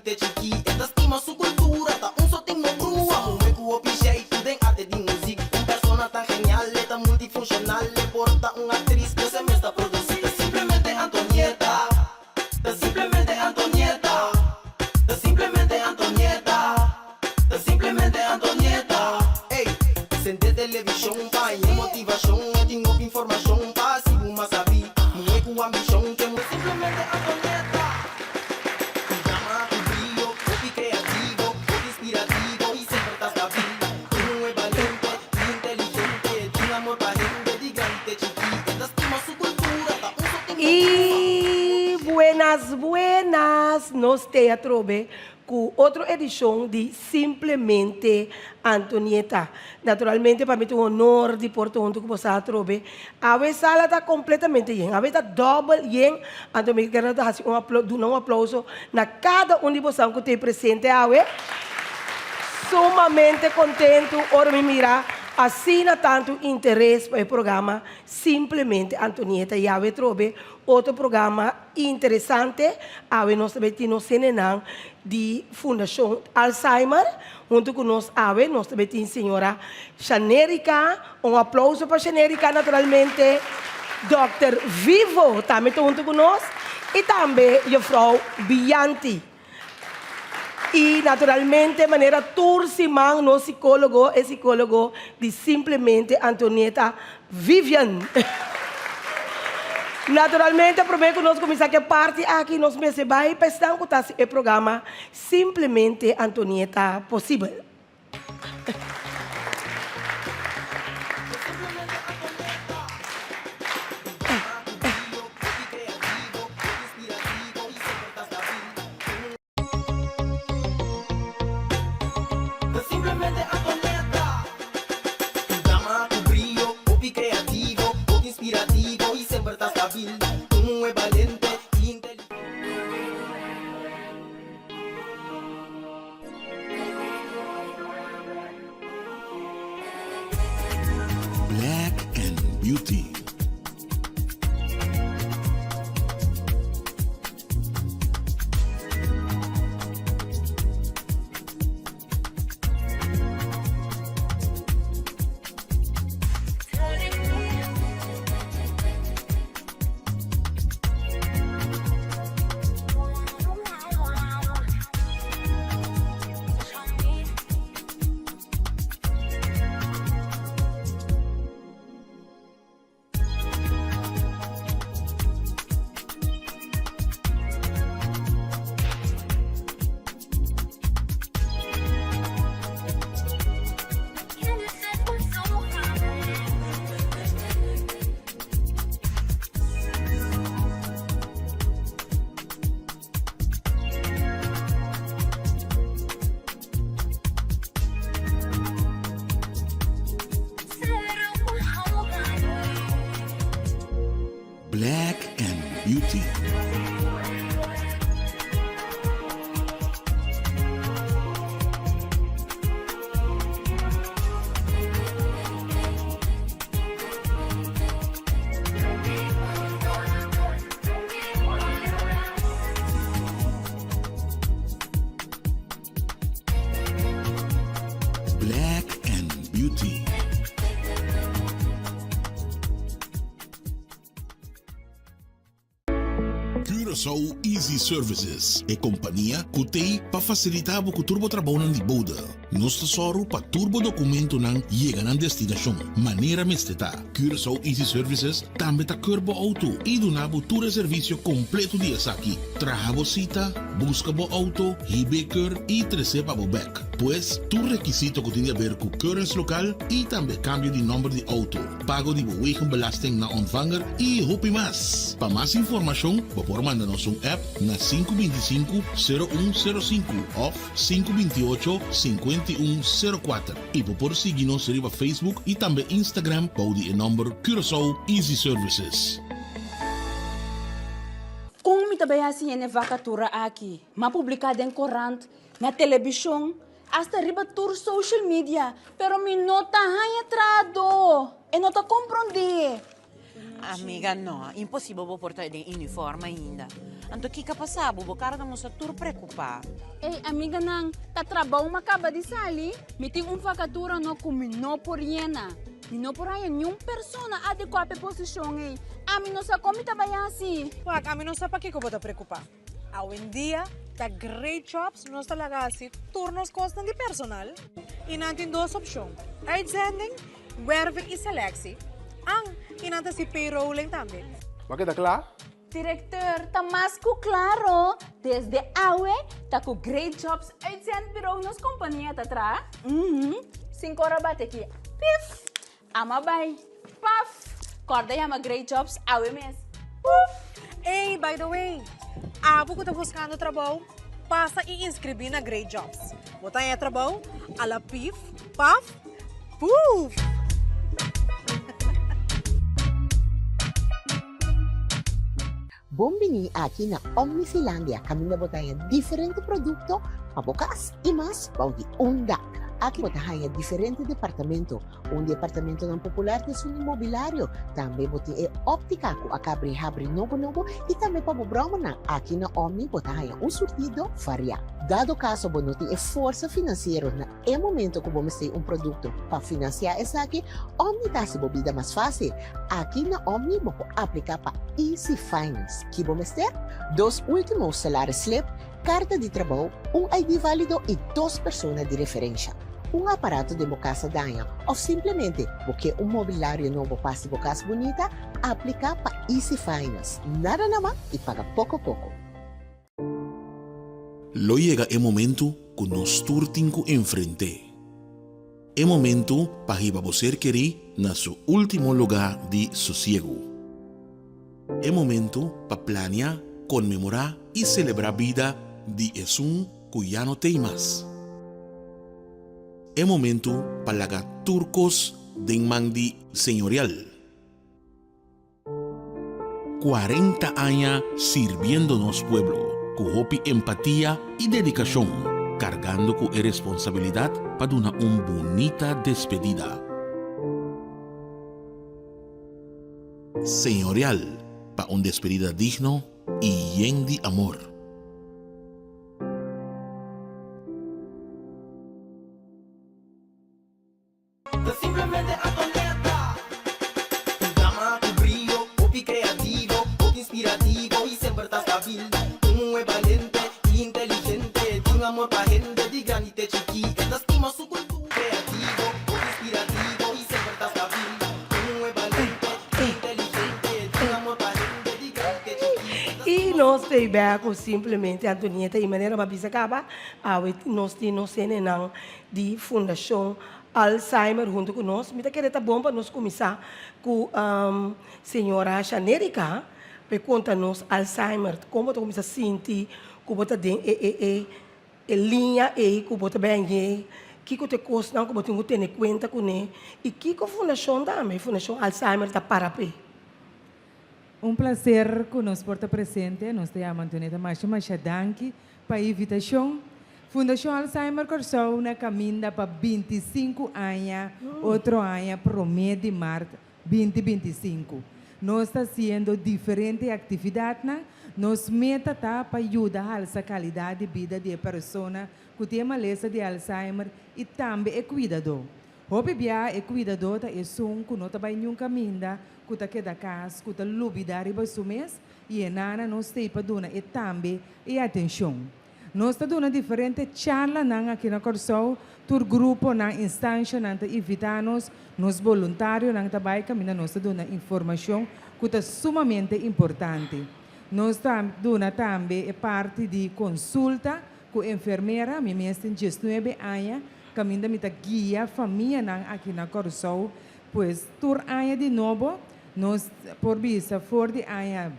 te chiqui, esta estima su cultura, ta un soting no grua, un hueco jeito de arte de música, un persona tan genial, tan multifuncional, le porta una actriz que se me está produciendo, simplemente Antonieta, simplemente Antonieta, simplemente Antonieta, simplemente Antonieta. Ey, sente televisão, pai, motivação, eu tenho informação, passivo, mas sabe, não é com ambição, que é simplesmente Antonieta. Llama a tu brillo, copy creativo, copy inspirativo y siempre estás stabil. Tú no es valiente, ni inteligente, tu amor para gente, gigante, chiquita, estima su cultura, ta un soting. E buenas, nós teatro com outra edição de Simplesmente Antonieta. Naturalmente, para mim é um honor de porto junto com você, trobe. A sala está completamente llena, a está double llena. Então, eu quero dar um aplauso na cada um de vocês que tem presente. Sumamente contento, ora me mirar. Assina tanto interesse para o programa Simplesmente Antonieta. E a trobe outro programa interessante. A nós também temos de Fundação Alzheimer. Junto com nós, nós também temos a senhora Xanérica. Um aplauso para a Xanérica, naturalmente. Dr. Vivo também está junto com nós. E também a Frau Bianti. E, naturalmente, de maneira turcimang, no psicólogo de Simplesmente Antonieta, Vivian. Naturalmente, prometo que nós começamos a parte aqui, nós meses vai pensar que o programa Simplesmente Antonieta possível. Simplemente Antonieta. Llama a tu brillo, copy creativo, copy inspirativo y siempre estás stabil. Tú no es valiente y inteligente. Black and Beauty. Black and Beauty. Black and Beauty. Curaçao Easy Services é companhia que tem para facilitar o turbo trabalho de boda. Nós tesoro para turbo documento não chega na destinação. Maneira mesteta. Curaçao Easy Services também está curbo auto e donava todo o serviço completo de aqui. Traga cita, busca o auto, hibeker e receba o back. Pois, tu requisito que tem a ver com currency local e também cambio de número de auto. Pago de wegenbelasting na ontvanger e hopi mais. Para mais informação, por mandar-nos app na 525-0105 ou 528-5104. E por seguir-nos no Facebook e também Instagram para o número Curaçao Easy Services. Como me também assim é vacatura aqui, mas publicada em corante, na televisão, hasta riba tour social media, pero me nota entrado, e nota compreender. Amiga, no, impossível vou portar de uniforme ainda. Anto que passar, vou cara da moça tur preocupar. Ei, amiga nang, tá trabalho acaba de sair. Me tem vacatura no comino por iena. E não por aí nenhuma pessoa adequada para a posição. A mim não sabe como trabalhar assim. Wag, a mim não sabe para que eu vou te preocupar. Hoje em dia, tá great jobs, nós tá lá assim, turnos costam de personal. E não tem duas opções. Uitzending, werving e selectie. E não tem si payrolling também. Bakit akla? Diretor, tá mais que claro. Desde awe, tá com great jobs. Uitzend bureau nos companhia tá atrás. 5 horas bate aqui. Pif! Ama bay. Paf! Corda yama great jobs, awe mes. Hey, by the way, abo que tá buscando trabalho, passa e inscrever na Great Jobs. Botar em trabalho, ala pif, paf, puf! Bombini aqui na Omnisilândia, kami na botaya diferente produto, pabukas e mas paudi unda. Aqui botaya diferente departamento, departamento ng popular de sun imobiliário, também boti e óptica ko akabri-habri novo e também pabubroma na aqui na Omni botaya surtido varia. Dado caso bonuti e força financeiro na momento que vamos ter produto para financiar essa aqui, Omni tá se bobida mais fácil. Aqui na Omni vou aplicar para Easy Finance, que vamos ter 2 últimos salários slip, carta de trabalho, ID válido e 2 pessoas de referência. Aparato de casa danha ou simplesmente porque mobiliário novo passe casa bonita, aplica para Easy Finance. Nada naman e paga pouco. Lo llega el momento que nos turtin ku enfrente. El momento para que você querer na su último lugar de sosiego. El momento para planear, conmemorar y celebrar vida de esun que ya no tem más. El momento para lagar turcos de mandi señorial. 40 años sirviéndonos pueblo, con hopi empatía y dedicación, cargando con responsabilidad para una bonita despedida. Señorial, para una despedida digno y lleno de amor. Simplemente Antonieta. Programa tu brillo, popi creativo, popi inspirativo y siempre estás hábil. Un es valiente y inteligente, de un amor pa' gente, de granite chiqui. Estima su cultura. Creativo, popi inspirativo y siempre estás hábil. Un es valiente y inteligente, de un amor pa' gente, de granite chiqui. E nós temos simplesmente Antonieta e maneira para bisacaba, nós temos de Fundação Alzheimer junto conosco. Me queria tá bom para nós começar com a senhora Xanérica, para contar-nos Alzheimer, como você começa a sentir, como você tem linha aí, como você bem que você custa, como você tem conta com ele, e que a fundação também, Fundação Alzheimer está para pé. Prazer conosco por estar presente. Nós temos Antonieta Machadanki para a invitação. Fundação Alzheimer começou na caminha para 25 anos, outro ano, promedio de março 2025. Nós estamos fazendo diferentes atividades. Nossa meta está para ajudar a qualidade de vida de pessoas que têm maleza de Alzheimer e também é cuidador. Hobby é cuidador da esun que não está em um caminho, que está queda casa, que está lubidar e mês e nana nós temos para dar e também e atenção. Nós estamos dando diferentes charlas aqui na Corsol, todo grupo, na instância, nós invitamos nos voluntários, nós também nós estamos dando informação que é sumamente importante. Nós estamos dando também parte de consulta com a enfermeira, minha mãe tem 19 anos, caminha me guia a família aqui na Corsol, pois tur anos de novo, nós por vista for de ano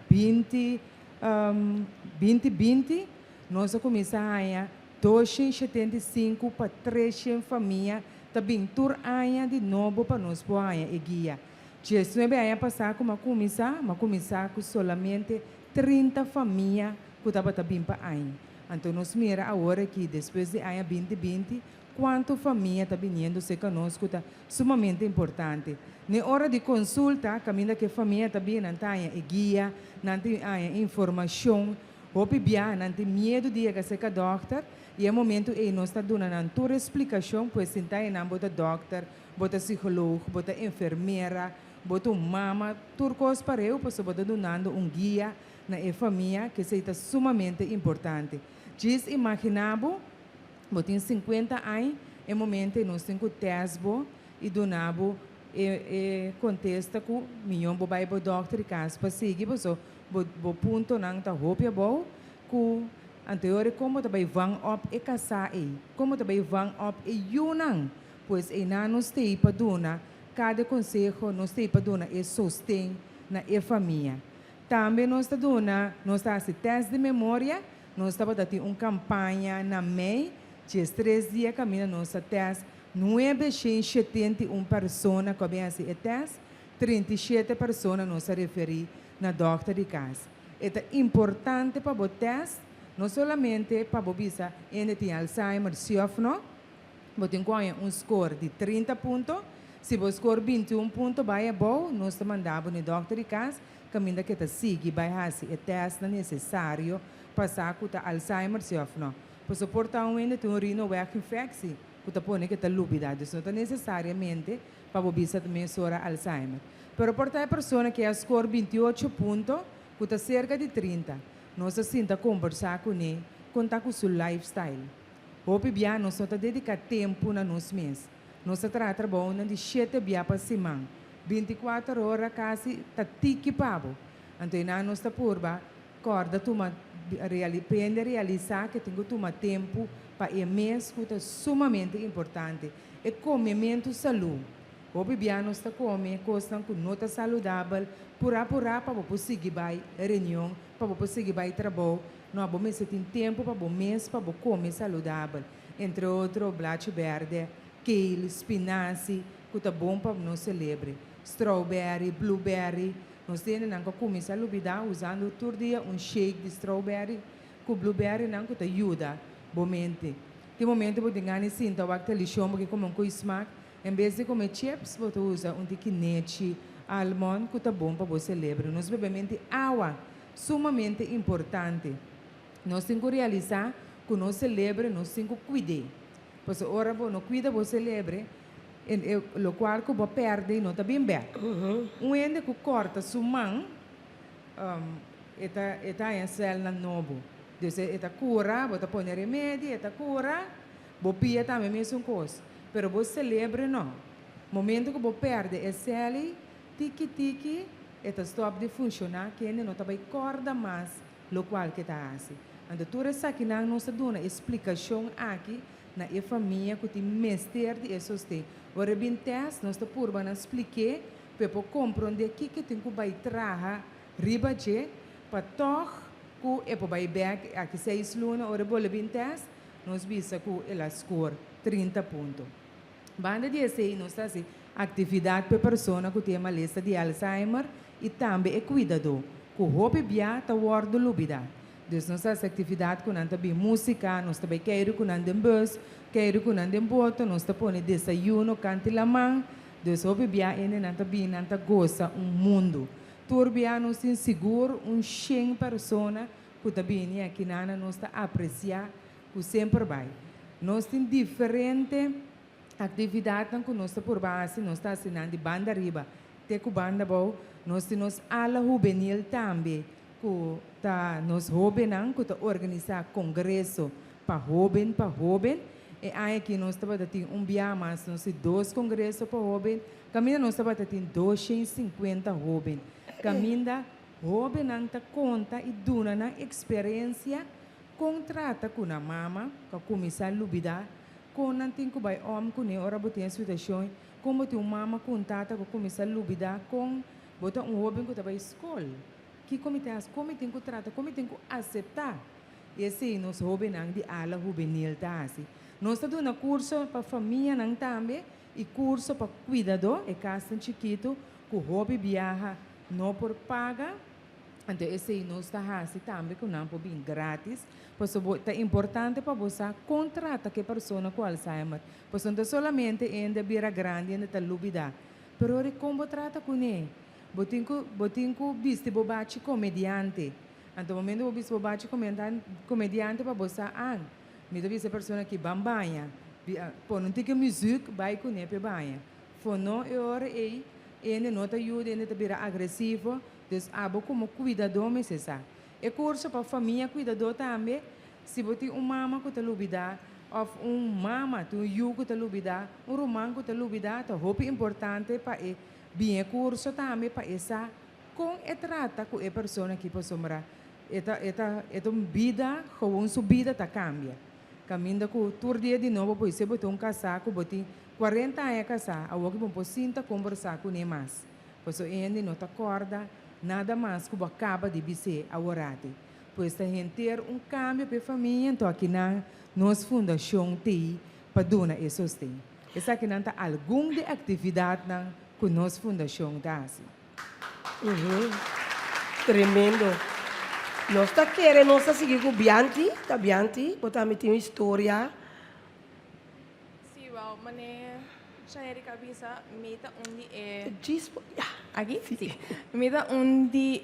2020, nós começamos a 275 para 300 famílias, também tur anos de novo para nós por ano e guia. 19 anos passar como começar com solamente 30 famílias que estavam também para ano. Então nós mira agora que depois de ano 2020, quanto família está vindo se conosco está sumamente importante. Na hora de consulta, caminha que a família está vindo, não tem guia, não tem informação, hopi bia, não tem medo de ir a doctor, e é momento em nós está dando toda a explicação, pois se está não bota doctor, bota psicólogo, bota enfermeira, bota mama, tudo coisa para eu, pois bota dando guia na família que se está sumamente importante. Diz imaginabo, botin 50 anos, é momento nós temos tesbo e donabo e contesta que milhão bo vai bo doctor e caso para seguir bo ponto não tá roupa bom que anterior como também vão up e casar como também vão up e yunang pois e na nos tem para dona cada conselho nos tem para dona e sostém na família também nós está dona nós está assim teste de memória nós está para ter uma campanha na MEI de 3 dias caminha nossa teste 971 pessoas que vêm assim teste 37 pessoas nos referi na doctor de casa é importante para o teste não somente para o bisa ainda tem Alzheimer não você tem score de 30 pontos se você score 21 pontos vai bom nós mandamos no doctor de casa caminha que está sigue vai assim teste necessário passar com Alzheimer não por suportar ainda tem urina work infection que está pondo que está lúbida, isso não é necessariamente para o bisa também sobre Alzheimer. Pero por a pessoa que a score 28 pontos, que está cerca de 30, nós sinta conversar com ele, contar com o seu lifestyle. Hoje bia nós está dedicar tempo na nos mês. Nós está trabalhando de 7 bia para semana, 24 horas quase está tiki pabo. Então nós está purba, corda toma aprende a realizar que tenho tomar tempo para o mês que é sumamente importante é comimento saúde o bebiano está come coisa com nota saudável para conseguir vai reunião para conseguir vai trabalho não vou mesmo ter tempo para o mês para comer saudável entre outros black verde kale espinaci que é bom para nós celebrar strawberry blueberry nós temos que comer salubrida usando todo dia shake de strawberry com blueberry não que ajuda bomente. De momento você tem sim então aquele lixão porque como um smack em vez de comer chips você usa tiquinete almond que é bom para você celebrar. Nós bebemos água sumamente importante. Nós temos que realizar que nós celebramos, nós temos que cuidar. Pois ora não cuida você celebra o qual que você perde não está bem bem. Ende que corta sua mão, está em célula novo. Então, está cura, você põe remédio, está cura, você pia também mesmo coisa. Mas você celebra não. Momento que você perde a célula, tiki, está stop de funcionar, que ainda não está bem corda mais, o qual que está assim. Então, tudo isso aqui não está dando explicação aqui, na família que tem mestre de sostém. Ora bem teste, nós está por bana explicar para compreender que tem que vai trazer riba de para toh que é para vai back aqui 6 luna ora bola bem teste, nós visa que ela score 30 pontos. Banda de esse nós está assim atividade para pessoa que tem uma lista de Alzheimer e também é cuidador que o hobby bia tá word lubida. Então, nossa atividade com nanta bem música, nós também quero com nanta bus, quero com nanta boto, nós também desayuno, cante la mão. Então, hobby bia ene nanta bem nanta goza mundo. Turbia nós tem seguro 100 pessoa que também aqui nana nós está apreciar que sempre vai. Nós tem diferente atividade que nós está por base, nós está assinando de banda riba, teco banda bom, nós temos ala juvenil também. Que nos jovens que organizar congresso para jovens e aí que nós estamos tendo dia mas nós temos 2 congressos para jovens caminha nós estamos tendo 250 jovens caminha jovem não conta e dona na experiência contrata com a mama que começar a lubida com não tem que vai homem com a hora botar situação como tem uma mama contata que começar a lubida com botar jovem que está para escola que como tem que tratar, como tem que aceitar. Esse nós jovens de ala juvenil tá assim. Nós estamos dando curso para família não também e curso para cuidador, é casa chiquito, que o hobby viaja não por paga, Então, esse não está assim também, que não pode vir grátis. Pois é importante para você contratar que pessoa com Alzheimer. Pois não é solamente ainda vira grande, ainda está lúbida. Pero como trata com ele? Botinco viste bobate comediante. Então, momento viste bobate comediante para você, me dá viste pessoa que bambanha. Pô, não tem que música, vai com ele para banha. Fono é hora ele não te ajuda, ele te vira agressivo. Dus abo como cuidador me cessa. E curso para família cuidador também. Se você mama que te lubida, ou mama tu que te lubida, romano que te lubida, tá roupa importante para bem curso também para essa com e trata com a pessoa que pode sombra. Eta vida, com sua vida tá cambia. Caminha com tur dia de novo, pois se botou casaco, botou 40 anos casar, a outra pode sinta conversar com ele mais. Pois ele não tá corda. Nada mais que acaba de dizer a orate. Pois a gente ter cambio para a família, então aqui na nossa fundação tem para dar esse sustento. Essa aqui não está alguma de atividade que nossa fundação dá. Tremendo. Nós está querendo nós seguir com Bianchi, tá Bianchi, botar me tem uma história. Sim, well, mané, já era cabeça, meta onde Aqui? Sim. Meta onde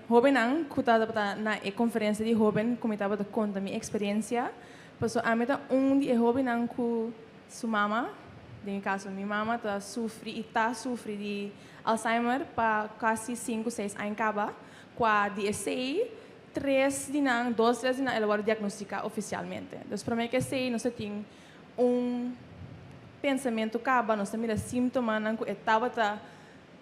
jovem não, cuidado para na conferência de jovem, como estava de conta minha experiência, passou a meta onde jovem não com sua mama, no caso minha mama está sofre de Alzheimer para quase 5, 6 anos acaba, com a DSA, 2 de não, ela vai diagnosticar oficialmente. Então, para mim que sei, nós temos pensamento acaba, nós temos sintomas não estava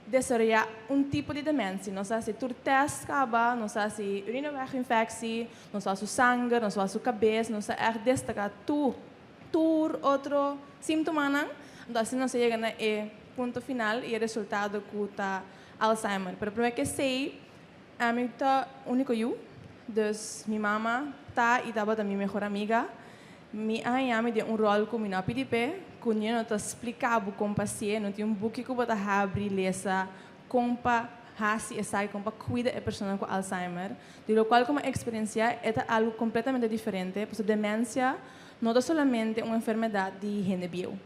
desarrollar tipo de demência. Nós se tur test acaba, nós se urinary infecção, nós se sangue, nós se cabeça, nós destacar outro sintoma não. Então assim nós chega na ponto final e resultado que tá Alzheimer. Pero para que sei, a mim tá único eu, dus minha mama tá e tava da minha melhor amiga. Minha me deu rol como na PDP, quando eu te explicava como paciente, não tinha book que eu bota abrir lesa, como hasi esai, como cuida a pessoa com Alzheimer. De lo qual como experiência é algo completamente diferente, porque demência não é somente uma enfermidade de gente bio.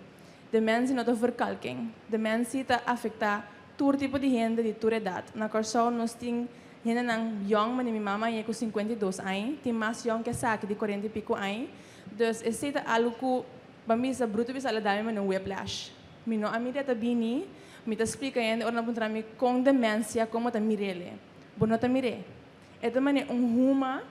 Demência não é verkalking. Demência afeta todo tipo de gente de toda idade. Na corção nós temos gente young, mas minha mama é com 52 anos, tem mais young que essa de 40 e pico anos. Dus esse é algo que bamisa bruto bisa ala dami man whiplash. Mino amida ta bini, mi ta explica yan or na puntra mi com demência como ta mirele. Bono ta mire. Ito man huma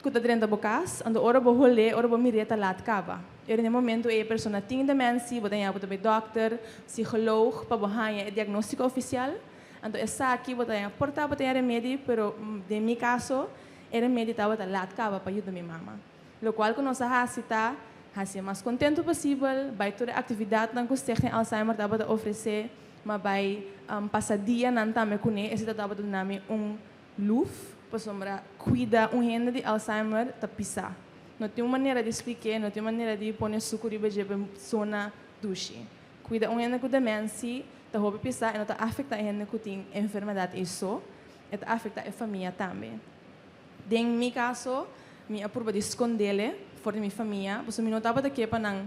que ta dentro da bocas, ando ora bo rolê, ora bo mire ta lat kaba. E no momento a pessoa tem demência, botan ya botan doctor, psicólogo, para bohanha diagnóstico oficial. Ando essa aqui botan ya porta botan ya remédio, pero de mi caso, era remédio ta botan lat kaba para ajudar minha mama. Lo qual que nós está o mais contente possível, vai toda a atividade que você tem Alzheimer dá para oferecer, mas vai passar dia não também com ele, esse dá para dar luz, para sombra cuida gente de Alzheimer tá pisar. Não tem uma maneira de explicar, não tem uma maneira de pôr suco de beber zona duche. Cuida gente com demência, tá roupa pisar, e não tá afeta gente que tem enfermidade isso, e tá afeta a família também. Em meu caso minha prova de esconder fora da minha família, porque eu não estava aqui para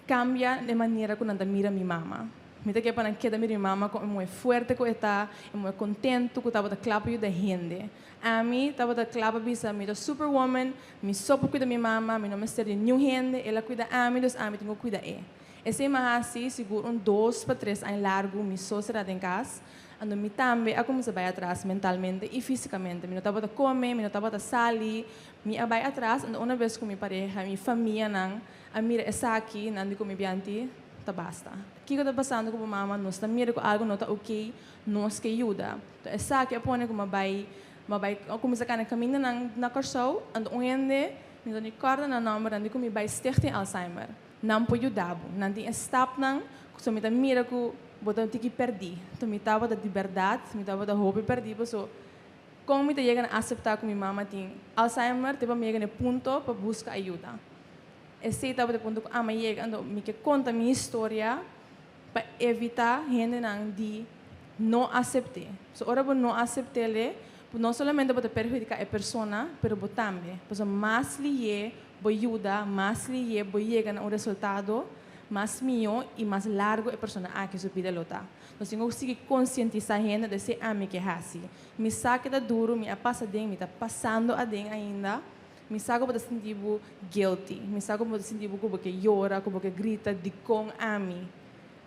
cambiar de maneira que eu mira minha mama. Eu estava aqui para que minha mama como é forte que está, é contente que estava claro da gente. A mim estava claro bisa, eu sou superwoman, eu só cuida minha mama, eu não me sei de nenhuma gente, ela cuida a mim, então a mim tenho que cuidar ela. Esse é mais assim, seguro 2 para 3 anos largo, eu só será em casa. Ando mi também a como se vai atrás mentalmente e fisicamente. Eu não estava a comer, eu não estava a sair, eu vai atrás. Ando uma vez com minha pareja, minha família não, a mira essa aqui, não com minha bianti, tá basta. O que está passando com a mama? Nós está mira com algo não está ok, nós que ajuda. Então essa aqui é põe como vai como se cana caminho na corção, ando onde não tem corda na número, ando como vai stichting Alzheimer. Não pode ajudar, não tem stop não, só me tá mira com botar que perdi, então me tava da liberdade, me tava da hobby perdi, so como me chega a aceitar que minha mama tem Alzheimer, tipo me chega no ponto para buscar ajuda. Esse tava de ponto que a mãe chega, ando me que conta minha história para evitar gente não de não aceitar. So ora por não aceitar ele, não somente pode perjudicar a pessoa, mas também, porque mais lhe ajuda, mais lhe chega a resultado mais melhor e mais largo a pessoa que se pide lutar. Nós temos que conscientizar a gente de ser amigo que é assim. Me saca da duro, me passa dentro, me está passando a dentro ainda. Me saca para sentir guilty, me saca para sentir como que llora, como que grita de com a mim.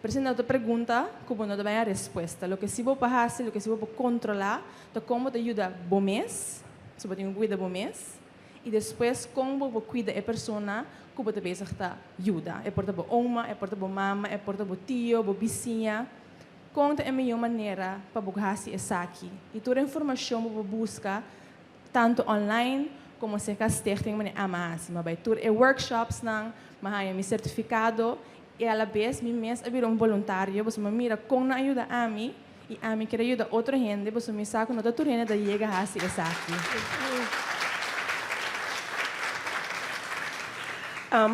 Presente outra pergunta, como não tem a resposta. O que se vou fazer, o que se vou controlar, então como te ajuda bom mês, se você tem um cuidado bom mês, e depois como você cuida a pessoa, como você pensa que ajuda. É por boa oma, é por boa mama, é por boa tio, boa vizinha. Conta a melhor maneira para você fazer isso aqui. E toda a informação você busca, tanto online, como se a stichting me amasi, mas vai tur workshops nang mahaya mi certificado e a la vez mi mes abrir voluntário, você me mira com na ajuda a mim e a mim quer ajuda outra gente, você me saca no da turene da chega a se aqui.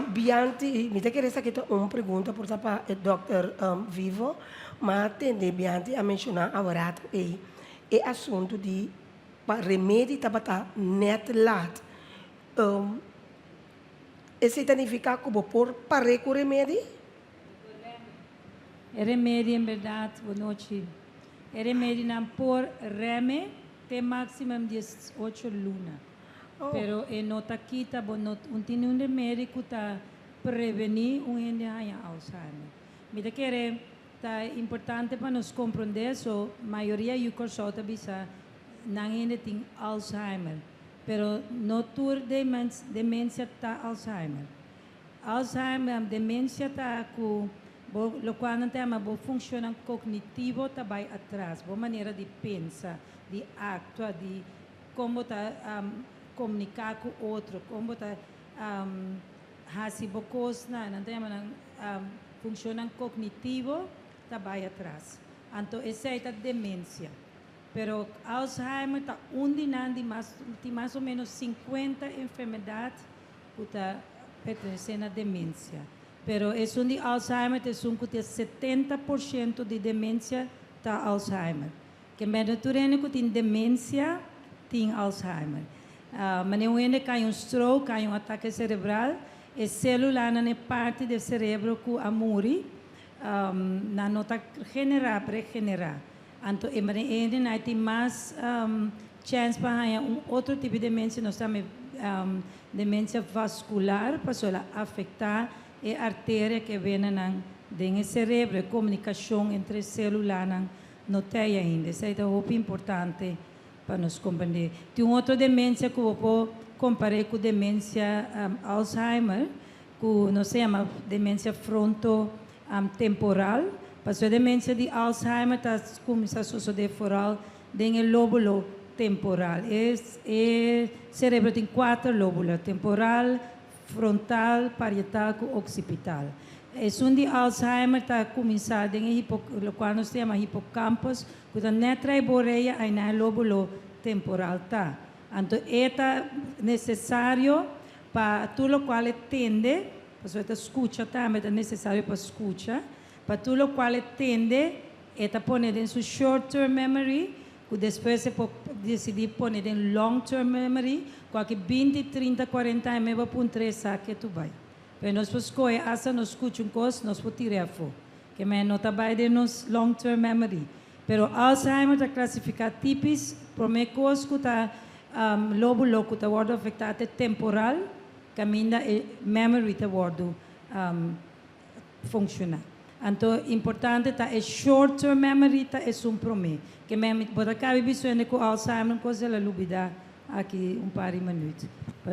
Bianti, me te queres aqui uma pergunta por para o Dr. Vivo, mas tende Bianti a mencionar agora é assunto de remédio para net lat. Esse significa como por parar com remédio? É remédio, em verdade, boa noite. É remédio não por reme, tem máximo 18 lunas. Pero não está aqui, não tem um remédio que está prevenir Alzheimer. Me da querer, tá importante para nós compreender, so maioria do curso está bisa não ainda tem Alzheimer, pero não tur demência tá Alzheimer. Alzheimer, demência tá com lo qual não tem uma boa função cognitivo também atrás, boa maneira de pensar, de actuar, de como tá comunicar com o outro, como tá fazer coisas, não tem uma função cognitivo também atrás. Então, essa é a demência. Pero Alzheimer está tem mais ou menos 50 enfermedades que pertencem à demência. Pero é de Alzheimer tem 70% de demência está Alzheimer. Que menos que tem demência tem Alzheimer. Mas não ainda cai stroke, cai ataque cerebral, e célula não é parte do cérebro que amuri, não está regenerar. Então, ainda tem mais chance para outro tipo de demência, nós temos demência vascular, para afetar a artéria que vem no cérebro, a comunicação entre células não tem ainda. Isso é muito importante para nos compreender. Tem outra demência que eu vou comparar com demência Alzheimer, que nós chamamos demência frontotemporal. Porque a demência de Alzheimer começa a suceder fora do lóbulo temporal. O cérebro tem 4 lóbulos: temporal, frontal, parietal e occipital. O de Alzheimer está começando em o qual nós chamamos hipocampus, que está netra boreia aí no lóbulo temporal. Então, é necessário para tudo o qual tende, para a escuta também é necessário para a escuta, para tudo o qual tende, é poner em sua short-term memory, que depois você pode decidir pôr em long-term memory, que 20, 30, 40 anos vai para 3 que tu vai. Mas nós podemos escolher, essa nós escutamos coisas, nós podemos tirar fora. Que não está bem de nos long-term memory. Pero Alzheimer está classificado tipos, por meio coisa que está lóbulo que está afetado temporal, caminha e memory está funcionar. Então, importante está é short-term memory está é promê. Que mesmo pode acabar visualizando com Alzheimer, coisa ela lubida aqui par de minutos.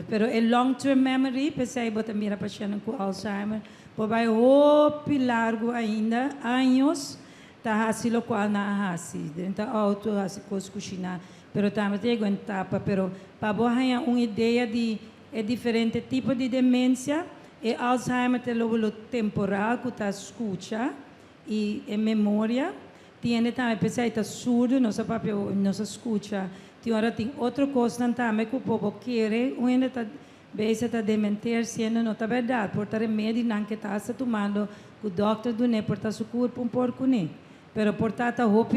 Pero é long-term memory, pensei botar mira paciente com Alzheimer, pode vai largo ainda, anos, tá assim lo qual na assim, dentro auto assim coisa cozinhar, pero também tem uma etapa, pero para boa uma ideia de diferente tipo de demência. E Alzheimer tem lóbulo temporal, que está escuta e memória. Tem também, pensei, está surdo, nossa papel, nossa escuta. Tem outra coisa também que o povo quer, ainda está está dementir, sendo não está verdade, por ter remédio não que está tomando, que o doutor do né, por estar seguro para um porco né. Pero por estar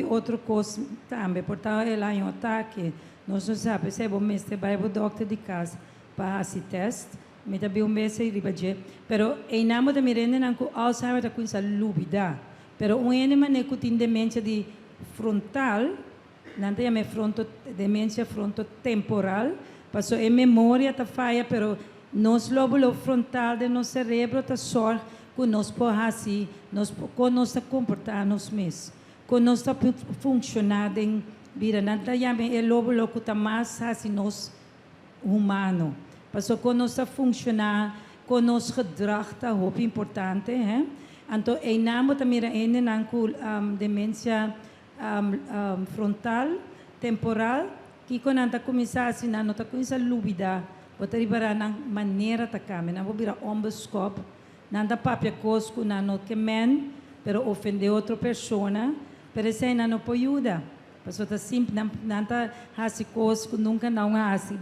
outra coisa também, por estar ela em ataque, Nós não sabemos se é bom mestre, vai o doctor de casa para esse teste. Me também mês e ribaje. Pero em namo da mirende não com Alzheimer da coisa lúbida. Pero maneira que tem demência de frontal, não tem demência frontotemporal, passou em memória tá falha, pero nos lóbulo frontal de nosso cérebro tá só que nós podemos com nós comportar nos mesmos, com nós funcionar em vida, não tá o lóbulo que tá mais assim nós humano. Passou com nós funcionar, com nós gedrag tá muito importante, hein? Então, em namo também ainda não com demência frontal, temporal, que quando anda começar assim, não tá com essa lúbida, pode ribar na maneira tá caminho, não vou virar omboscope, não dá papia cosco, não que men, pero ofender outra pessoa, pero isso aí não pode ajudar. Passou tá simples, não tá assim cosco, nunca não assim,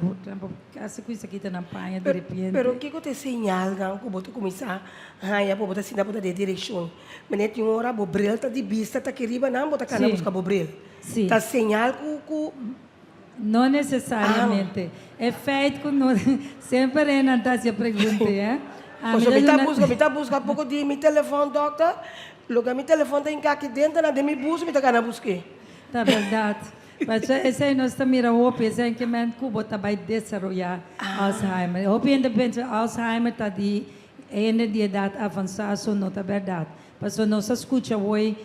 assim coisa aqui tá na panha de repente. Pero que te señal não que boto começar, aí a botar assim na botar de direção, mas tem hora bobrel tá de vista tá queriba não botar cana buscar bobrel. Sim. Tá señal que não necessariamente. É feito que nós sempre é não tá se pergunta, me tá busca pouco de meu telefone, doctor. Logo meu telefone tá em cá aqui dentro, na de me busca, me tá cana buscar. Tá verdade. Mas esse aí nós estamos mirando, esse é que men cubo tá vai desenvolver Alzheimer. Hope independente Alzheimer tá de idade avançada, não tá verdade. Mas nós escuta hoje,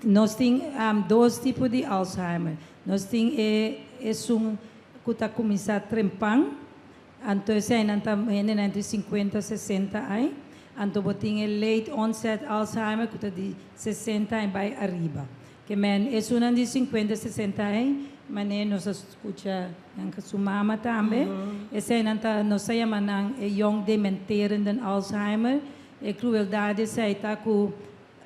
nós tem dois tipos de Alzheimer. Nós tem que tá começar a trempar, então esse aí não tá entre 50 e 60 anos. Então tem late onset Alzheimer que tá de 60 e vai arriba. Que men é uma de 50, 60 anos, mas nós escuta que sua mama também. Esse aí não se chama young dementerende Alzheimer. A crueldade é que a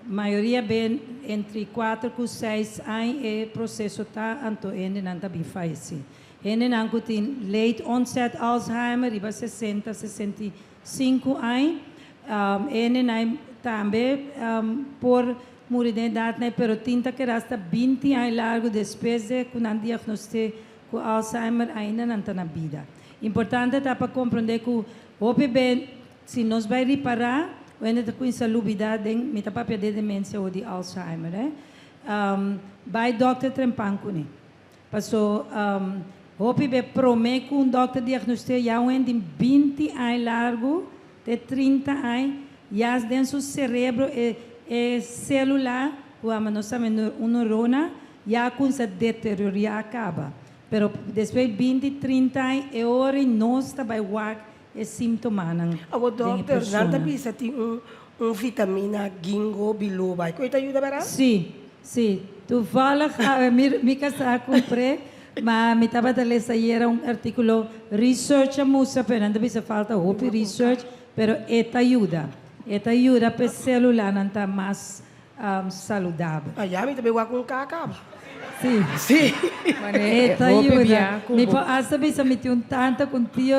maioria bem entre 4 e 6 anos o processo está, então ele não está bem falecido. Ele não tem late onset Alzheimer, riba 60, 65 anos. Ele também por morrer de idade, pero tinta que rasta 20 anos largo depois de que não diagnosticado com Alzheimer ainda não está na vida. Importante é para compreender que bem, se nós vai reparar, ainda está com essa lubidade, me tá papel de demência ou de Alzheimer, vai doctor trempan com ele. Passou, bem promete que doctor diagnosticado já de 20 anos largo, de 30 anos, já dentro do cérebro celular, nós sabemos uma neurona, já com essa deterioro acaba. Pero depois de 20, 30 anos, é hora que nós também é sintoma. O doutor, não precisa ter vitamina ginkgo biloba. Isso ajuda para? Sim, sim. Tu fala, me casar comprei, mas me estava a ler ayer artículo research a musa, pero não precisa falta hope research, pero esta ajuda. Esta ajuda para o celular não estar mais saudável. Já me também com cacau. Sim. Sim. Esta ajuda. Me passa a me ter tanto com tio,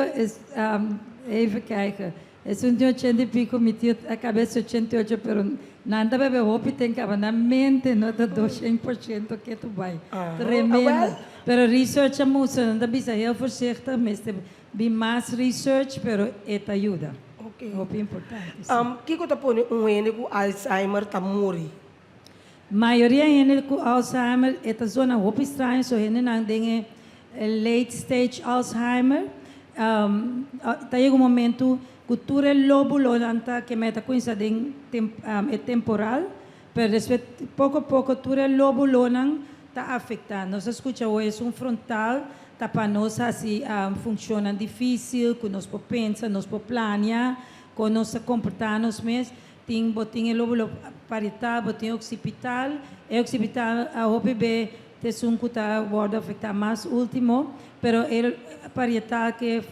even kijken. É um dia 80 e pico, me tio a cabeça 88, pero nada bebe hope tem que na mente, não está 200% que tu vai. Tremendo. Pero research a musa, não precisa heel voorzichtig, mas tem mais research, pero esta ajuda. Hope importante. Que está põe ene com Alzheimer tá morre? Maioria ene com Alzheimer esta zona hope estranha, so ene não tem late stage Alzheimer. Tá chega momento que tudo é lóbulo anta que meta coisa é temporal, pero depois pouco a pouco tudo é lóbulo não tá afetando. Nós escuta hoje frontal tá para nós assim funciona difícil, que nós podemos pensar, nós podemos planear, que nós comportamos mesmo. Tem lóbulo parietal, tem occipital. O occipital a OPB tem que tá guarda afetar mais último, pero el parietal que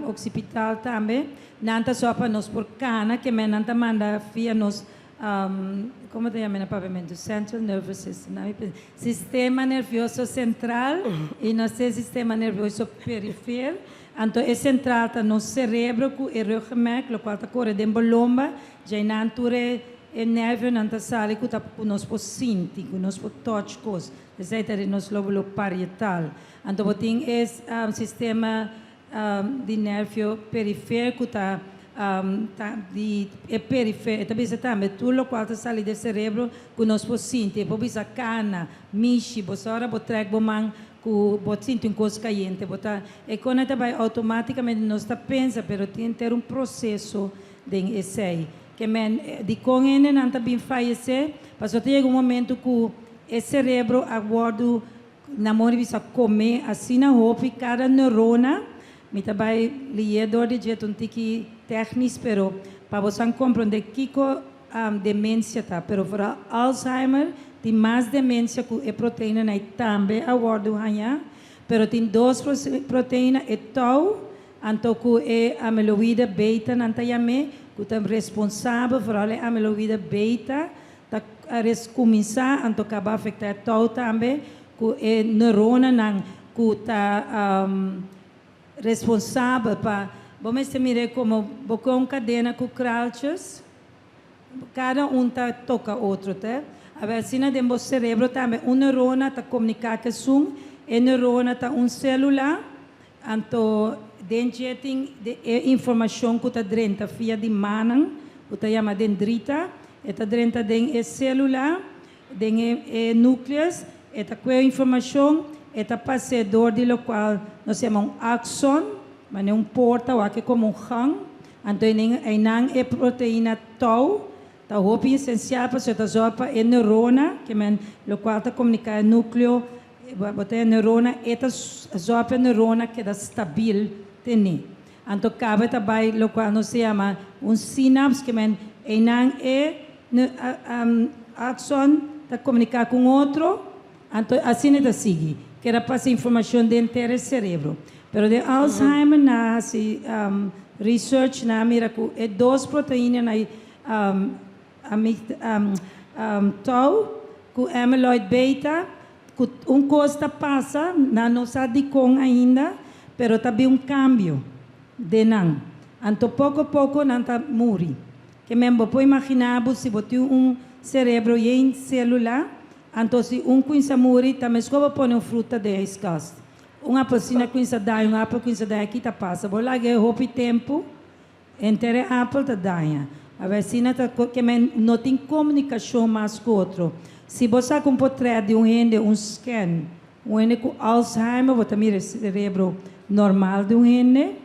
occipital também não tá só para nós por cana que me não tá manda via nós como te chama na pavimento? Central Nervous System. Sistema nervioso central e nosso sistema nervioso periférico. Então, é central está no cérebro, que é o remédio, o qual está correndo dentro da lomba, já não ture e nervio nanta sale que nós po sinti, que nós po touch cos, desaita de nos lóbulo parietal. Então botin es sistema de nervio periférico tá de periférico, também também tudo o qual sale do cérebro que nós po sinti, po bisa cana, mishi, bosora botrek bomang que bot sinto um coisa caliente, botar e quando vai automaticamente não está pensa, pero tem que ter processo de essay. Que men de com ele não está bem falecer, mas chega momento que o cérebro aguardo na mão de comer assim na roupa cada neurona, me vai liedor de jeito um tique técnico, pero para você compreender que demência tá, pero para Alzheimer tem mais demência que a proteína na também aguardo hanha, pero tem duas proteínas e tau, então que é amiloide beta nanta yame, que é responsável por a amiloide beta, tá começar então acabar afetar tau também, que é neurona nang que tá responsável para, vamos dizer como bocão cadena com cralches, cada tá toca outro, tá? A vacina do cérebro também, uma neurona está comunicando com a neurona está célula, então dentro tem informação que está dentro via de manang, que está chamada dendrita, está dentro da célula, do núcleus, está com a informação, está passador de lo qual nós chamamos axon, mas é porta ou é como gang, então é proteína tau. A roupa essencial para a sopa é neurona, que é o qual está comunicando núcleo, botar a neurona, esta sopa neurona que é estável, tem. Então, cabe também o qual nós chama sinapse, que é axon, está comunicando com outro, então assim é seguir, que era passar informação dentro do cérebro. Pero de Alzheimer, na research na mira que é duas proteínas na tau, com amyloid beta, que coisa passa, não sabe com ainda, pero também cambio de não. Então, pouco a pouco, não está morre. Que mesmo pode imaginar, se você cérebro em célula, então se coisa morre, também escova põe fruta de escassa. Uma apelsina coisa dá, uma apel coisa dá, aqui tá passa. Vou lá que roupa tempo, entre apel tá dá. A vacina que não tem comunicação mais com o outro. Se você com portrait de gente, scan, gente com Alzheimer, você mira o cérebro normal de gente,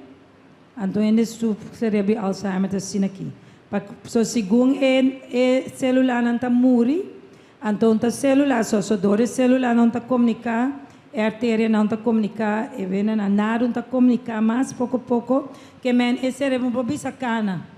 então o cérebro de Alzheimer está assim aqui. So, segundo a célula não está morre, então a célula, a dor célula não está comunicando, a artéria não está comunicando, a vena não está comunicando, mas pouco a pouco, que o cérebro pode ser sacana.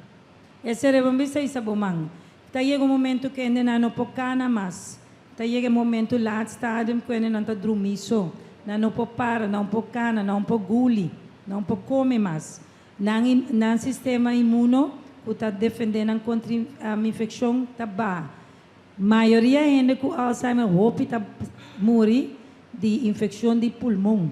Esse cérebro bisa isa bumang. Chega momento que ainda não pode cana mais. Chega momento lá estádio que ainda não está dormindo. Não pode parar, não pode cana, não pode guli, não pode comer mais. Não sistema imuno que está defendendo contra a infecção está bom. Maioria gente com Alzheimer hope está morrer de infecção de pulmão.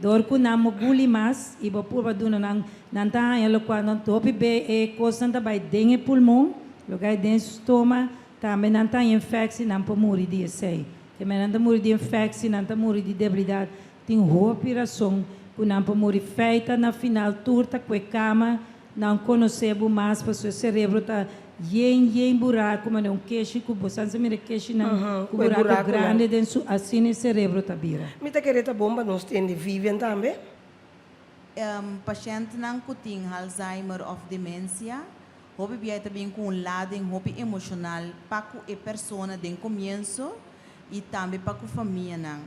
Dor que não moguli mais e vapor para duna não tá aí lo qual não tope be e coisa não vai dentro pulmão, lugar dentro estômago, também não tá infecção não pode morrer de sei. Que não tá morrer de infecção, não tá morrer de debilidade, tem operação que não pode morrer feita na final turta com a cama, não conhecemos mais para o seu cérebro tá buraco, mas não queixo que você não mira queixo não, com buraco grande dentro assim o cérebro tá vira. Me tá querendo bomba nós tem de vivem também. Paciente não tem Alzheimer of demência, hobby bia também com lado hobby emocional para a pessoa de começo e também para a família não.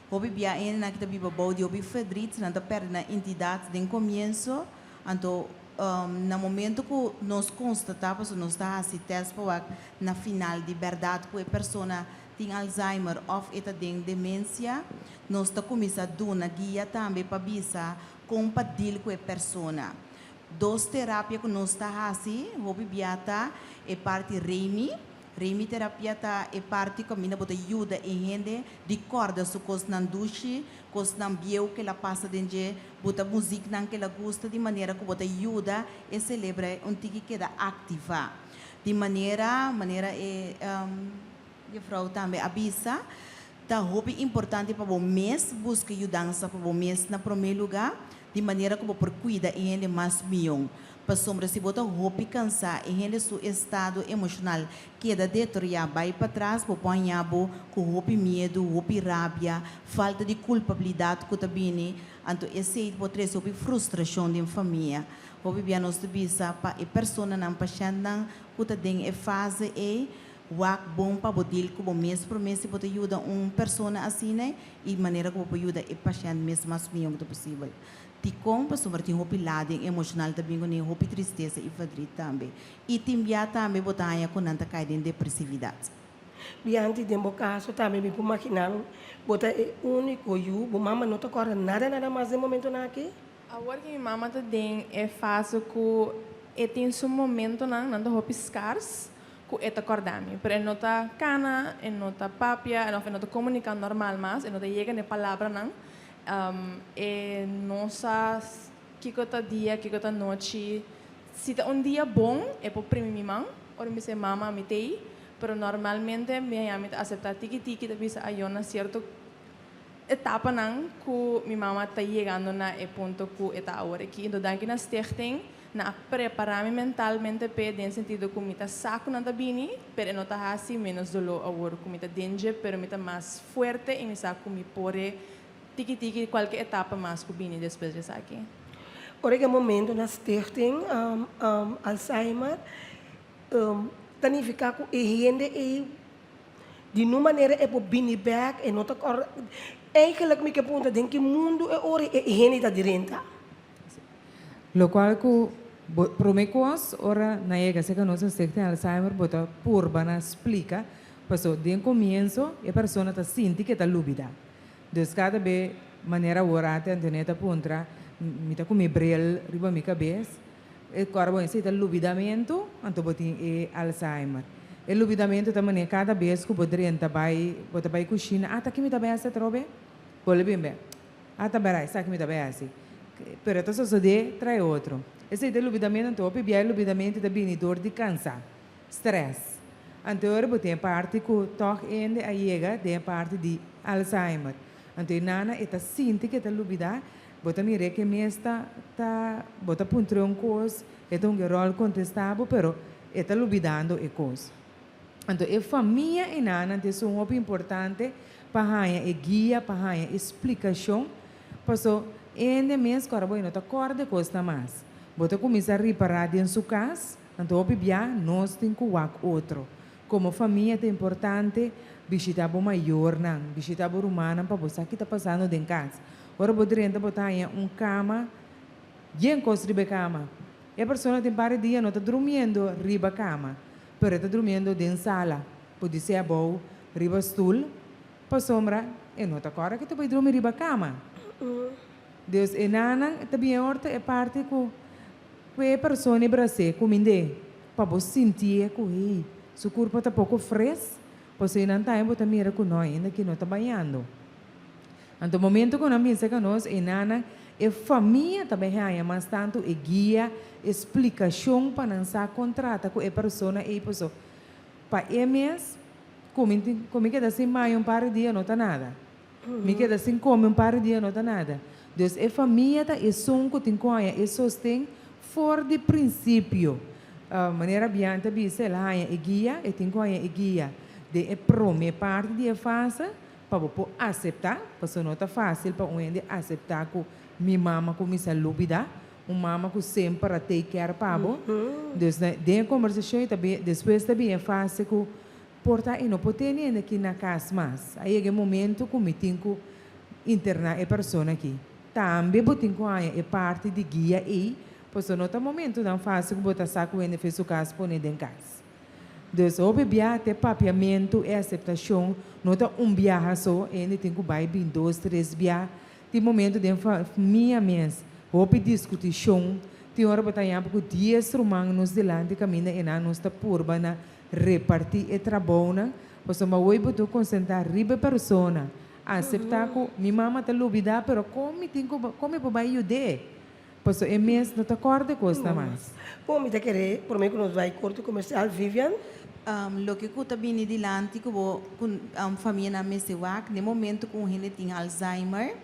Hobby bia é na que também babou de hobby fedrit não tá perde na entidade de começo, então no momento que nós constatamos, nós está assim teste para na final de verdade que a pessoa tem Alzheimer ou esta tem demência, nós está começando a dar uma guia também para bisa compartilhar com a pessoa. Duas terapias que nós está assim, hobby biata é parte Remi terapia tá é parte que mina bota ajuda em gente de corda so cos nan duche, cos nan bieu que ela passa dentro, bota música nan que ela gosta de maneira que bota ajuda e celebra um tique que da ativa. De maneira a vrouw também avisa, tá hobby importante para o mês busca ajudança para o mês na primeiro lugar, de maneira que por cuida e ele mais milhão. Para sombra se botar hobby cansar e ele seu estado emocional queda deteriorado, vai para trás, para ponhabo com hobby medo, hobby rabia, falta de culpabilidade que tá bem, então esse pode trazer hobby frustração de família. Hobby bem nós bisa para a pessoa não paciente não que tá dentro a fase e wak bom para bodil que bom mês por mês se pode ajudar pessoa assim né e maneira que pode ajudar a paciente mesmo mais melhor que possível. Tikong pa sobre ting hopi lading emocional também com hopi tristeza e fadrit também. E timbia também botanya com nanta cai de depressividade. Diante de um caso também me imaginar bota é único you, bo mama não toca nada mais de momento na aqui. Agora que minha mama tá den é fácil que tem um momento não hopi scars que é acordar-me, pero não tá cana, não tá papia, não tá comunicando normal mas, não tá chega na palavra não. E nossa que tá dia, que tá noite, se tá dia bom é por primi minha mãe, ou me se mama me tei, pero normalmente me ame aceitar tiki tá bisa ayona certo etapa não que minha mama tá chegando na ponto que está agora aqui, então daqui na stichting na preparar-me mentalmente para no sentido que me tá saco na tabini, pero não tá assim menos dolor agora que me tá danger, pero me tá mais forte e me saco me pore tiki qualquer etapa mais que vini depois disso aqui. Ora que momento na stichting Alzheimer planificar com higiene e de uma maneira é por bini back e não tá cor eigenlijk me que ponta den que mundo é ora e higiene da direnta. Lo qual que promecos ora na ega se que nossa stichting Alzheimer bota purba na explica, passou de começo a pessoa tá sente que tá lúbida. Dus cada vez maneira orate Antonieta puntra mi ta come brel riba mi cabeça e corbo em seita lubidamento anto botin e Alzheimer e lubidamento também cada vez que podrenta vai bota vai cozinha ah tá que mi ta bem essa trobe cole bem bem ah tá bem sai que mi ta bem assim pero então só de trai outro esse de lubidamento anto opi bia lubidamento da bini dor de cansa stress anto ora botin parte que toch ende a chega de parte de Alzheimer. Então, nana está sinti que está lubida, bota mire que me está bota puntre coisa, é rol contestável, pero está lubidando e coisa. Então, a família e nana tem um muito importante para a guia, para a explicação, passou ende mês agora não está corda costa mais. Bota começar a reparar dentro sua casa, então o bebia nós tem que outro. Como família é importante visitar o maior, visitar o humano para você que está passando dentro de casa. Agora poderia botar cama, bem construída cama. E a pessoa tem para dia não está dormindo riba cama, mas está dormindo dentro sala. Pode ser bom, riba stool, para sombra, e não está agora que está vai dormir riba cama. Deus e nana também horta é parte que a pessoa é braço, cominde, para você sentir que seu corpo está pouco fresco. Você não está em mira com nós, ainda que não está banhando. Então, o momento que nós pensamos nós, e nana, a família também é mas tanto e guia, explicação para não se contrata com a pessoa e a pessoa. Para mês, como que assim mais par de dia não está nada. Me queda assim como par de dia não está nada. Então, a família é som que tem coisa, é sostém fora de princípio. Maneira bem, também se ela é guia, e tem coisa é guia. De prome parte de fase para você aceitar, porque não está fácil para você aceitar que minha mama começa a lúbida, mama que sempre take care para você. Então, de conversação também, depois também é fácil que porta e não pode nem aqui na casa mais. Aí é o momento que me tenho que internar a pessoa aqui. Também você tem que parte de guia e, porque não está momento tão fácil que você sabe que você fez o caso para dentro de casa. Dus o bebia te papiamento e aceitação, não tá viagem só, ainda tem que vai bem 2, 3 viagens. Tem momento de minha mês, houve discussão, tem hora para tanhar porque 10 romanos delante caminha e não está purba na repartir e trabalho, pois uma oi botou concentrar riba persona, aceitar que minha mama tá lubida, pero como tem como vai ajudar? Pues o mes no te acorda custa mais. Bom, me querer, por mim que nos vai corto comercial Vivian. Lo que kuta bini dilante que bo kun família na mesewak, no momento com ele tem Alzheimer,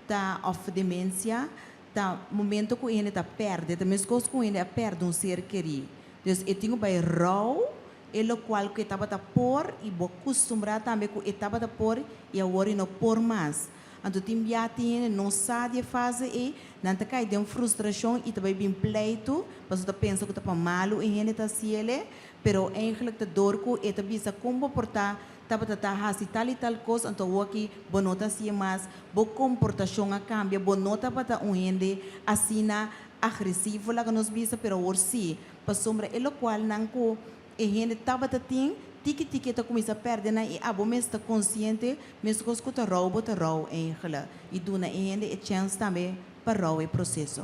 tá of demência, tá momento com ele tá perde, tá mesmo com ele perde um ser querido. Então, eu tenho vai raw, ele qual que estava tá por e bo costumbrar também que estava tá por e agora não por mais. Então, tem biatinho, não sabe fazer e não tá cai de uma frustração e também bem pleito, mas você pensa que tá para malo e ele tá se ele, pero eigenlijk de dorco e também se comportar tava hasi tal e tal coisa, então aqui bonota se mais, bo comportação a cambia, bonota para um gente assina agressivo lá que nos bisa, pero orsi, para sombra ele qual não co e gente tava tem tiki tá começa a perder na e abo mes tá consciente, mes coisa que tá rau eigenlijk e do na gente e chance também para rau e processo.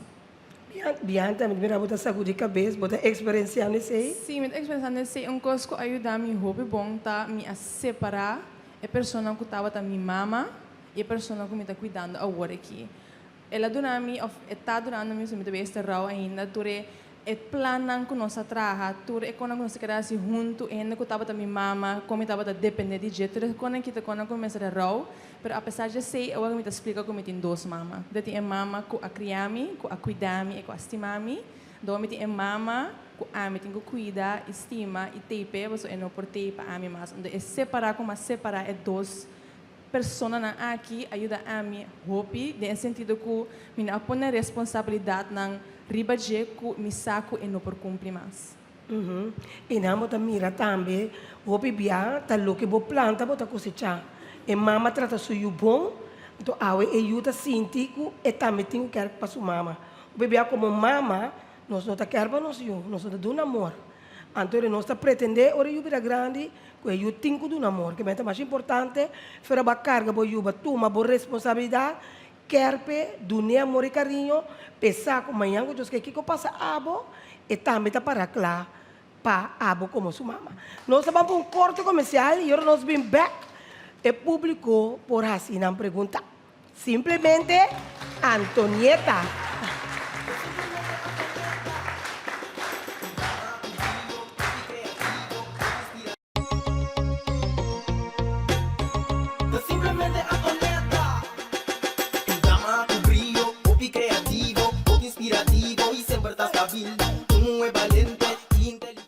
Bianta, me mira botar saúde de cabeça, botar experiência nesse aí. Sim, minha experiência nesse um coisa que ajuda me hobby bom tá me a separar a pessoa que estava tá minha mama e a pessoa que me tá cuidando agora aqui. Ela dona me está durando me se me deve estar rau ainda, ture e planan que nós trabalha, ture e quando nós queremos junto, ainda que estava tá minha mama, como estava tá dependente de jeito, quando que tá quando começa a rau, pero apesar de ser, eu vou me explicar como tem duas mamas. Tem mama que a criar-me, que a cuidar-me e que a estimar-me. Então, tem mama que a mim tem que cuidar, estima e tepe, você é não por tepe para a mim mais. Então, é separar como separar é duas pessoas aqui ajuda a mim, hope, no sentido que me não põe responsabilidade na riba de que me saco e não por cumprir mais. E não tá mira também, hope bia, tá louco bo planta, bota cosechar. E mama trata suyo bom, então awe e yuta sintico e também tenho que para sua mama. O bebê como mama, nós não tá quer para nós não dá um amor. Então nós tá pretender ora yuta grande, que eu tenho do amor, que é mais importante, fora a carga bo yuba toma bo responsabilidade, quer pe do amor e carinho, pensar como amanhã que passa abo e também tá para lá para abo como sua mama. Nós vamos para um corte comercial e agora nós vem back. E público por assim não pergunta. Simplesmente Antonieta. Simplemente Antonieta. Tu dama, tu brillo, popi creativo, popi inspirativo y siempre estás stabil. Tú es valiente y inteligente.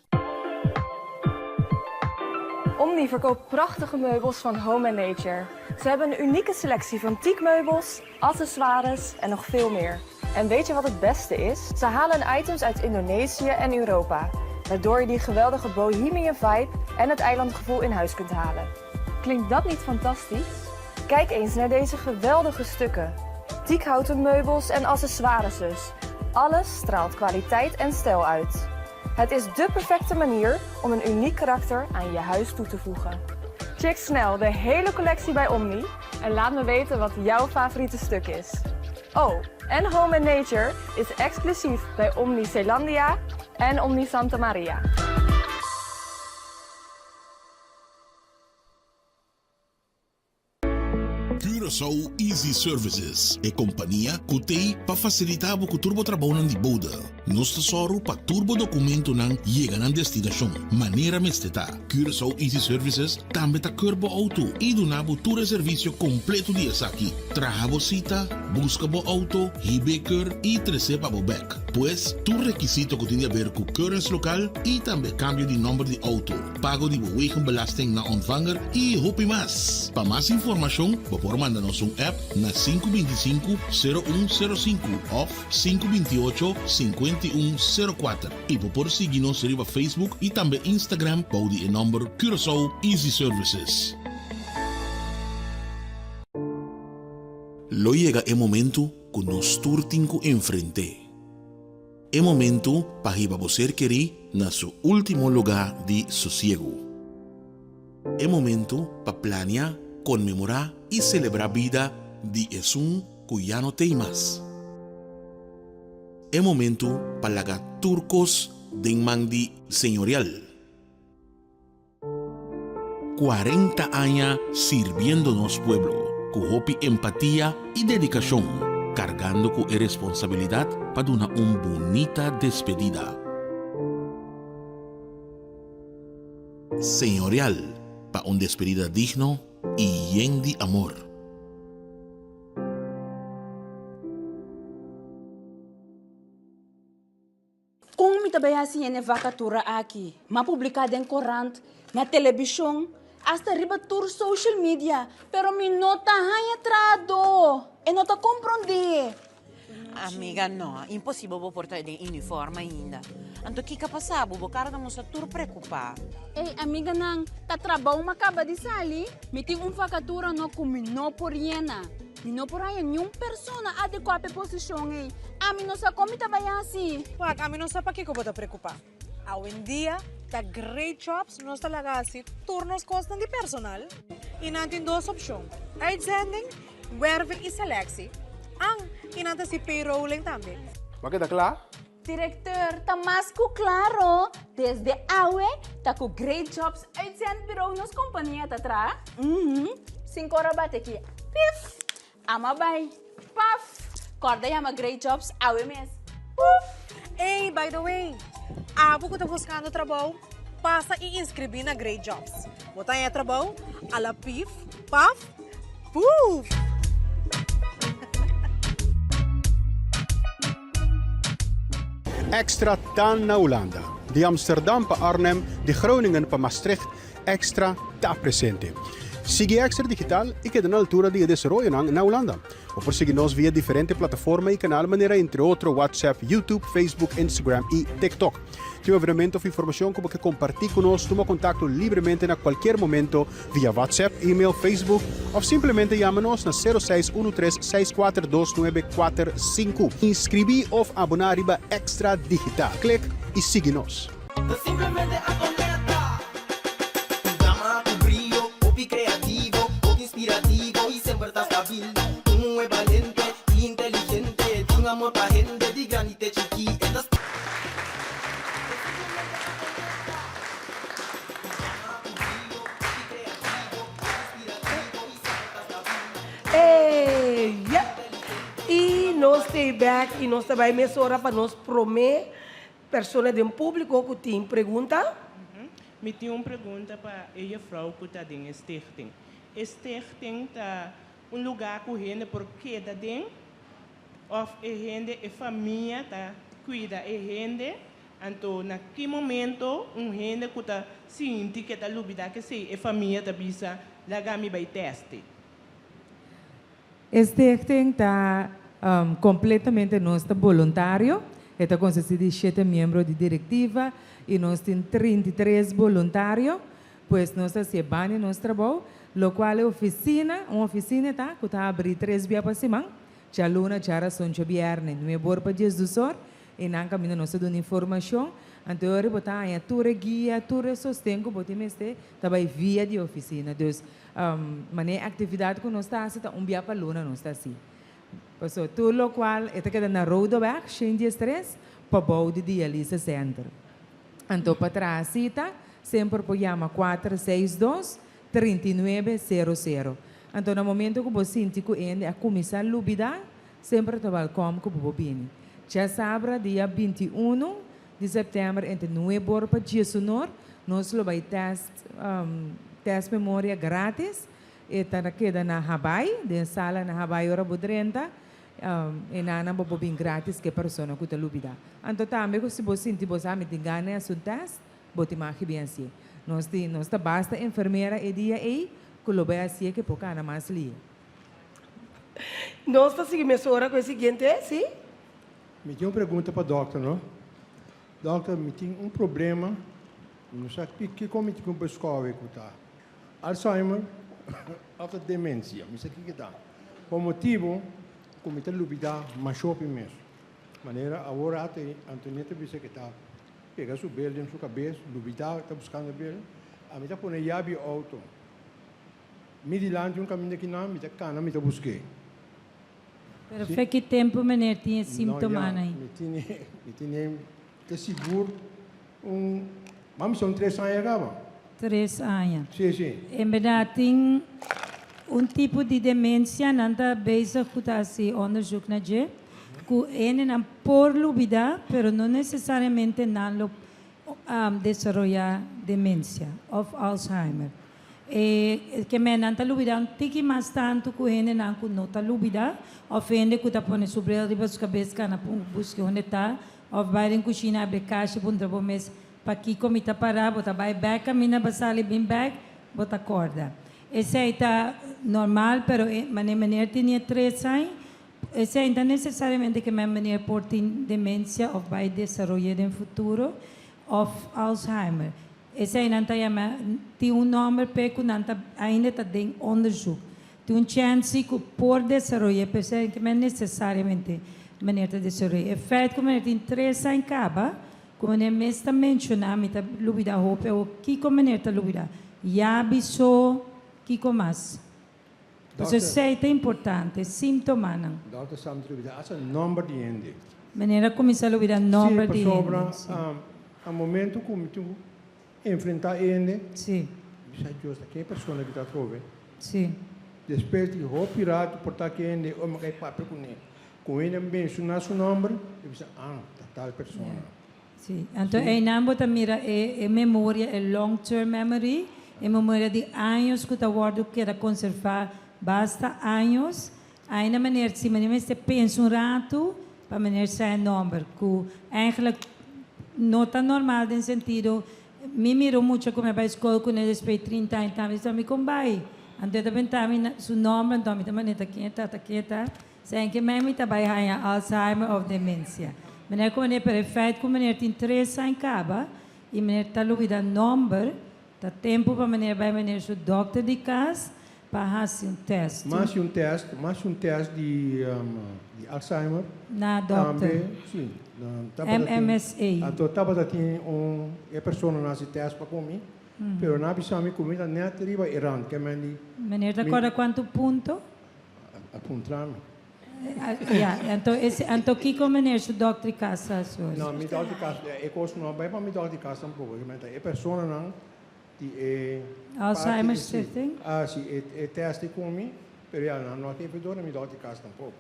Omni verkoopt prachtige meubels van Home & Nature. Ze hebben een unieke selectie van teakmeubels, accessoires en nog veel meer. En weet je wat het beste is? Ze halen items uit Indonesië en Europa, waardoor je die geweldige bohemian vibe en het eilandgevoel in huis kunt halen. Klinkt dat niet fantastisch? Kijk eens naar deze geweldige stukken. Teakhouten meubels en accessoires dus. Alles straalt kwaliteit en stijl uit. Het is dé perfecte manier om een uniek karakter aan je huis toe te voegen. Check snel de hele collectie bij Omni en laat me weten wat jouw favoriete stuk is. Oh, en Home & Nature is exclusief bij Omni Zeelandia en Omni Santa Maria. Curaçao Easy Services é companhia que tem para facilitar o turbo trabalho de boda. Nós tesoro para turbo documento não chega na destinação. Maneira mesteta. Curaçao Easy Services também está curbo auto e do nabo todo serviço completo de aqui. Traga cita, busca bo auto, hibeker e receba bo back. Pois, tu requisito que tem a ver com currency local e também cambio de número de auto. Pago de wegenbelasting na ontvanger e hopi mais. Para mais informação, por mandar-nos app na 525-0105 ou 528-5104 e por seguir-nos no Facebook e também Instagram para o número Curaçao Easy Services. Lo llega el momento que nos turtinco enfrente. El momento para que você querer na su último lugar de sosiego. El momento para planear, conmemorar y celebrar vida de Esun que ya no tem más. El momento para lagar turcos de mandi señorial. 40 años sirviéndonos pueblo, con hopi empatía y dedicación. cargando con responsabilidad para una bonita despedida. Señorial, para una despedida digno y lleno de amor. Kung mi tabay assim na vacatura aqui, ma publicada em corante, na televisão, hasta riba tour social media, pero mi nota hanya trado, e nota compreende. Amiga, no, impossível vou portar de uniforme ainda. Anto que passa, vou cara da moça tur preocupar. Ei, amiga nang, ta trabalho macaba di sali, mi ting vacatura no kung no poriena. Não por aí nenhuma pessoa adequada para a posição aí. A mim não sabe como tabay assim. Wag, a mim não sabe para que eu vou te preocupar. Hoje em dia, tá great jobs, nós tá lá assim, turnos costam de personal. E não tem duas opções. Uitzending, werving e selectie. E não tem payrolling também. Mas que tá claro? Diretor, tá mais que claro. Desde hoje, tá com great jobs uitzendbureau nas companhias tá atrás. 5 horas bate aqui. Pif! Amabay, paf! Corda yama great jobs, awe mes. Hey, by the way, abo ko tá buscando trabalho, passa e inscrever na Great Jobs. Botar em trabalho, ala pif, paf, puf! Extra dan na Holanda. De Amsterdam para Arnhem, de Groningen para Maastricht, extra está presente. Sigue Extra Digital y queda na altura de desarrollo na Holanda. O por seguirnos via diferentes plataformas y canal maneira entre otros WhatsApp, YouTube, Facebook, Instagram y TikTok. Tiene veramente información como que compartir con nosotros, toma contacto libremente en cualquier momento via WhatsApp, email, Facebook o simplemente llámanos na 0613-642-945. Inscrevi of abonar a Extra Digital. Clic y síguenos. Simplemente aconecta. Llama a tu brillo, opi creativo, opi inspirativo y siempre estás stabil. Un es valiente y inteligente, de un amor pa' gente, de granite chiqui. E nós estamos back e nós também mesmo hora para nós prometer pessoas de um público que tem pergunta. Me tem uma pergunta para a vrouw que está em stichting. Stichting está lugar que a gente por queda dentro, ou a gente, a família está cuida a gente, então naquele momento a gente que está sente que está lubida que se a família está bisa lagami vai teste. Stichting está completamente nosso voluntário. Está consistido de 7 membros de diretiva e nós temos 33 voluntários. Pois nós estamos em nosso trabalho, lo qual é uma oficina que está abrindo 3 dias por semana. Já luna, já razão, já viernes, não é bom para dias do sol. E não caminha nós dando informação. Então, eu vou estar em toda guia, toda sustento, porque este também via de oficina. Então, a atividade que nós estamos fazendo, dia para luna nós estamos assim. Passou tudo o qual está quedando na Rodeberg, 103, para o de Dialysis Center. Então, para trás, cita, sempre por chama 462-3900. Então, no momento que você sente que a comissão lubida, sempre está como que você viene. Já sabe, dia 21 de setembro, entre 9 horas para dia sonor, nós vamos teste memória grátis. Está queda na Hawaii, de sala na Hawaii hora 30. E nana bobo bem grátis que a pessoa que está lubida. Então também se você sentir você me tem ganha seu teste, bote mais bem assim. Nós tá basta enfermeira e dia aí que lo vai assim que pouca na mais ali. Nós está seguindo essa hora com o seguinte, sim? Me tem uma pergunta para o doutor, não? Doutor, me tem um problema, não sei como que uma pessoa está. Alzheimer, ou demência, não sei o que está. Por motivo como está lubida, mas shopping mesmo. Maneira, agora até Antonieta disse que está pega sua bela em sua cabeça, lubida, está buscando a bela, a mim está pondo chave auto. Me dilante caminho aqui não, me está cana, me está busquei. Pero foi que tempo menino tinha sintomas aí? Me tinha, está seguro, vamos são 3 anos agora. 3 anos. Sim, sim. Em verdade, tem tipo de demência não está bezig com esse onderzoek na je. Que não por lubida, pero não necessariamente não desarrollar demência ou Alzheimer. Que me não está lubida, um tiki mais tanto que ele não está lubida, ou ele que está pondo sobre a riba sua cabeça na busca onde está, ou vai em cozinha abre caixa para um mês para que comita parar, bota vai back, caminha basali bem back, bota corda. Esse aí está normal, pero maneira tinha 3 anos. Esse ainda necessariamente que minha mulher porta demência ou vai desenvolver no futuro ou Alzheimer. Esse ainda tem nome que ainda está em onderzoek. Tem chance que por desenvolver, pensei que não necessariamente mulher está desenvolver. O feito que mulher tem 3 anos acaba, como mulher mesmo está mencionando, me está lubida roupa, o que como mulher está lubida? Já bisou, que mais? Então, isso é importante, sintoma não. Doutor Sandro, essa número de ende. Maneira começar a ouvir o número de ende. A momento como tu enfrentar ende. Sim. Isso é justo, que pessoa que está trove. Sim. Depois de o pirata portar que ende, ou me cai papel com ele. Com ele mencionar seu número, eu penso, tal pessoa. Sim. Então, é não botar mira é memória, é long term memory, é memória de anos que está guardado que era conservar. Basta anos, aí na maneira se você pensa rato, para maneira sair número, que eigenlijk não está normal no sentido, me miro muito como vai escola com eles para 30 anos, então me combai, então também também seu nome, então também está quieta, sem que me está vai Alzheimer ou demência, maneira como é perfeito, como maneira tem 3 anos acaba, e maneira está lubida número, está tempo para maneira vai maneira seu doctor de casa. Para fazer teste. Mais um teste de Alzheimer. Na doctor. Sim. MMSA. Então, estava tem a pessoa nesse teste para comer, pero na visão me comida nem arriba errando, que me. Maneira recorda quanto ponto? Apontar-me. Então que como maneira o doctor de casa? Não, me doctor de casa, é coisa não vai para me doctor de casa tampouco, que a pessoa não Alzheimer testing? Sim, é teste comigo, mas não tem pedora me doctor de casa tampouco.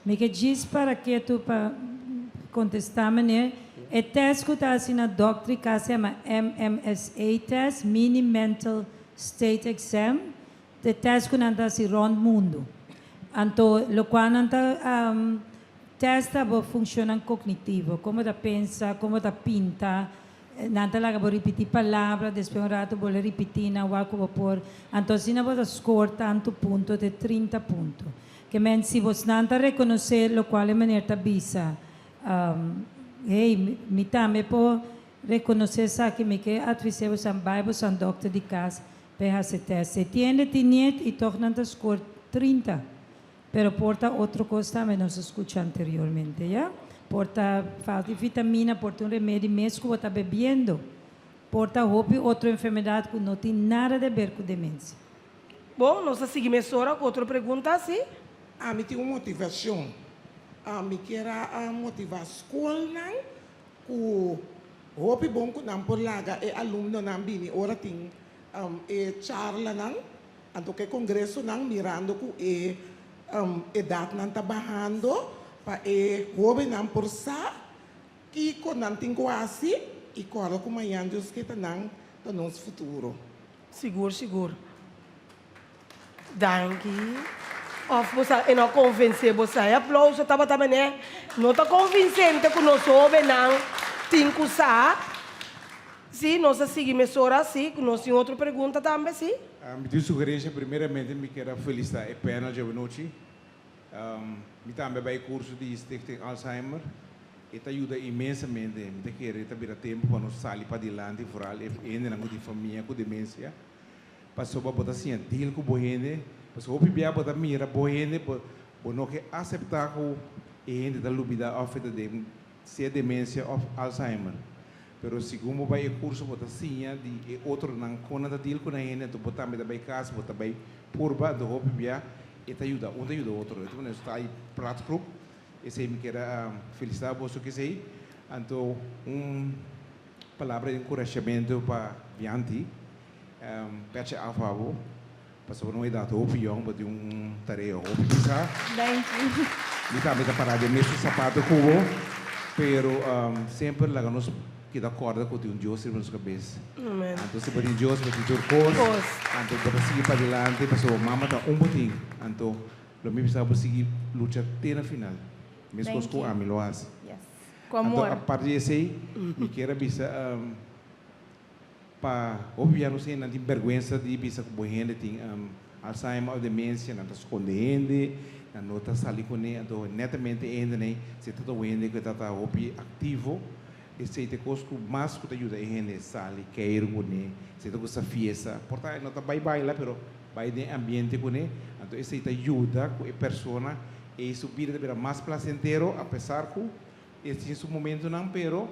Me que diz para que tu para contestar maneira, é teste que está assim na doctor de casa chama MMSA test, Mini Mental State Exam, de teste que não está assim rondo mundo. Então, o qual não está testa o funcionamento cognitivo, como está pensa, como está pinta. Não lá vou repetir palavras, depois rato vou repetir na que vou pôr. Então, se não vou score tanto ponto de 30 pontos. Que men se você não reconhecer o qual é maneira está bisa, me também pode reconhecer que me que advise você vai você doctor de casa para fazer teste. Tiene tinhet e torna a score 30, pero porta outra coisa também nós escutamos anteriormente, já? Porta falta de vitamina, porta remédio mesmo que você está bebendo, porta outra enfermidade que não tem nada a ver com demência. Bom, nós seguimos agora com outra pergunta, sim? Me tem uma motivação. Me quer motivar a escola, que o bom que não por lá é aluno não bini, ora tem charla não, então que congresso não mirando que idade não trabalhando. Para o jovem não por sa que com não tem quase e corre com amanhã Deus que está não no nosso futuro. Seguro. Danke. Of você não convencer você, aplauso estava também né, não está convincente que nós jovem não tem que usar. Sim, nós seguimos agora sim, nós temos outra pergunta também sim. Me sugerência primeiramente me quero felicitar o panel de hoje. Me também vai curso de Stichting Alzheimer e ajuda imensamente me querer ter tempo para nós sair para adiante foral ainda não de família com demência passou para botar assim deal com boende passou para biar botar mira boende por não que aceitar com ainda da lubida oferta de ser demência ou Alzheimer pero segundo vai curso botar assim de outro não quando da deal com ainda tu botar me da vai casa botar vai purba do hope biar e ajuda outro. Então, nós está aí prático. Esse aí me quero felicitar você que sei. Então, palavra de encorajamento para Vianti, pede a favor. Passou não é dado opinião, mas tarefa opinião. Thank you. E também tá parado mesmo sapato cubo, pero sempre lá nos que dá corda com um Deus na nossa cabeça. Amen. Então se pode Deus vai te turcos, então para seguir para adelante, passou mama tá botinho, então lo mesmo sabe seguir luta até na final. Mesmo Thank com you. a Miloas. Yes. Com amor. Então a partir desse, me quero bisa para obviar não sei não tem vergonha de bisa com boa gente tem Alzheimer ou demência não está escondendo não está saindo com ele então netamente ainda nem se está doendo que está hobby ativo esse é o que mais que ajuda a gente sair querer com ele se está com essa fiesta portanto não está bye lá pero vai de ambiente com ele então esse ajuda com a pessoa e subir de mais placentero apesar que esse é o momento não pero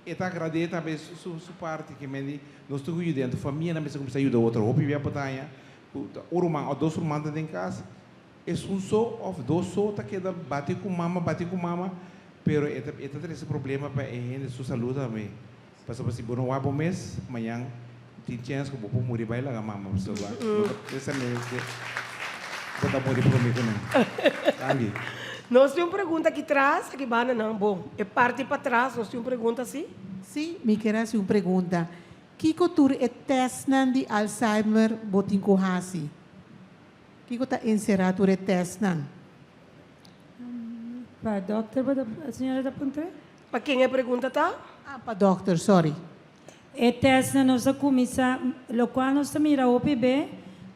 eta agradecer também sua parte que me nós estamos ajudando a família na mesa começa a ajudar outra hobby via batalha o irmão ou dois irmãos dentro de casa é só ou dois só tá que bate com mama pero eta tem esse problema para a gente sua saúde também passa para se bom não há bom mês amanhã tem chance que vou morrer vai lá a mama pessoal essa mesmo que vou morrer por mim também Nós temos uma pergunta aqui atrás, aqui vai não, bom, é parte para trás, nós temos uma pergunta assim? Sim, me quero fazer uma pergunta. Que cultura é teste de Alzheimer botin kohasi? Que está encerrado o teste nan? Para doutor, a senhora da Ponte? Para quem é a pergunta tá? Ah, para doutor, sorry. É teste nós começa, lo qual nós mira o PB,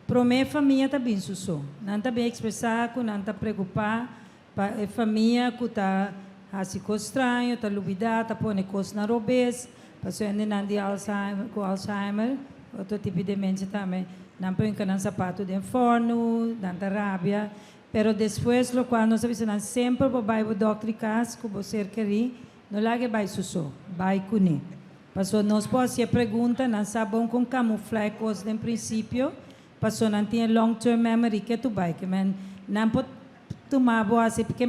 para minha família tá bem susso. Não tá bem expressar, não tá preocupar. Para a família que está assim estranho, está lubida, está pondo coisas na robês, passou ainda não de Alzheimer, com Alzheimer, outro tipo de demência também, não põe que não sapato de forno, não tá rábia, pero depois lo qual nós avisamos sempre para o doutor casa que você quer, não largue vai susso, vai cuni. Passou nós pode ser pergunta, não sabe bom com camuflar coisas em princípio, passou não tem long term memory que tu vai que man não pode tomar assim, porque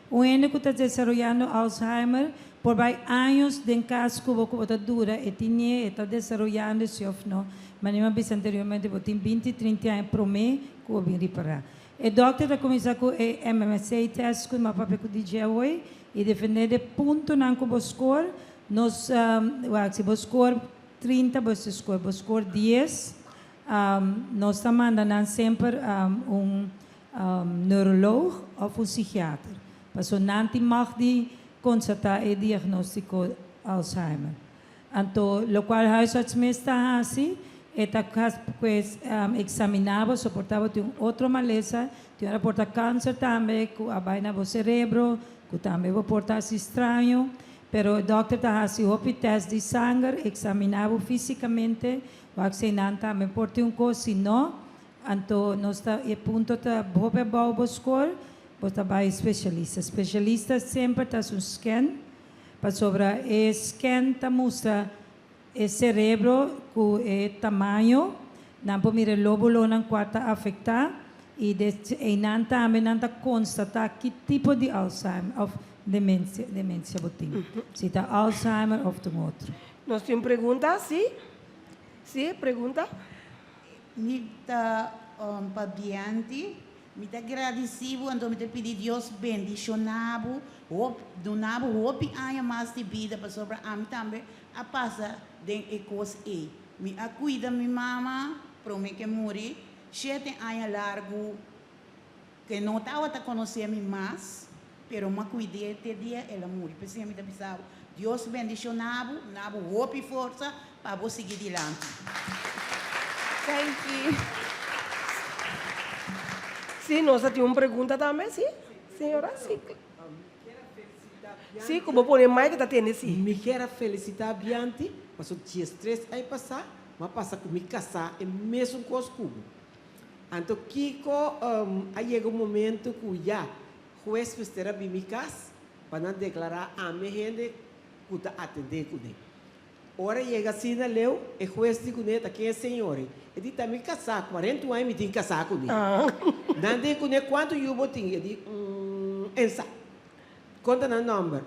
o único que está desenvolvendo Alzheimer por anos de caso que o está dura e está desenvolvendo se não, mas não é anteriormente tem 20, 30 anos para mim que eu vim reparar. O doutor está começando com o MMSA test que o meu papai que DJ hoje e defender de ponto não com o score, nós se o score 30, o score 10, nós estamos mandando sempre neuroloog of psiquiater. Passou não mag die constatar e diagnóstico Alzheimer. Então, o qual huisarts está assim, eta pues examinava, suportava tinha outra maleza, tinha reporta câncer também, que a vaina do cérebro, que também reporta estranho, pero o doutor está assim, o teste de sangue, examinava fisicamente, o accionante também por um coisa, se não então, nós está e ponto tá bobe bom score, bota vai especialista. Especialista sempre tá um scan, para sobre o scan tá mostra o cérebro com o tamanho, não pode mirar lóbulo não quarta afetar e não também não tá constatar que tipo de Alzheimer ou demência botinho. Se tá Alzheimer ou tem outro. Nós temos pergunta, sim? Sim, pergunta? Mita pabianti, mita agradecido, então mita pedir Deus bendicionado, donado, hope aya mais de vida para sobre a mim também a passa den ecos e. Me cuida minha mama, promete que morrer, sete aya largo, que não estava a conhecer me mais, pero me cuidei até dia ela morrer. Pensei mita pensava, Deus bendicionado, nabo hope e força para você seguir adiante. Thank you. Sim, nós temos uma pergunta também, sim? Senhora, sim. Sim, como pode mais que está tendo, sim. Me quero felicitar Bianti, mas o dia 3 aí passar, mas passa comigo casar é mesmo com os cubos. Então, Kiko, aí chega um momento que já o juiz vai ter minha casa para declarar a minha gente que está atendendo com ele. Ora chega assim na leu, e o juiz diz que aqui é senhor. Ele está me casar, 40 anos me tem que casar com ele. Não diz com ele quanto eu vou ter. Ele diz, ensa. Conta no número.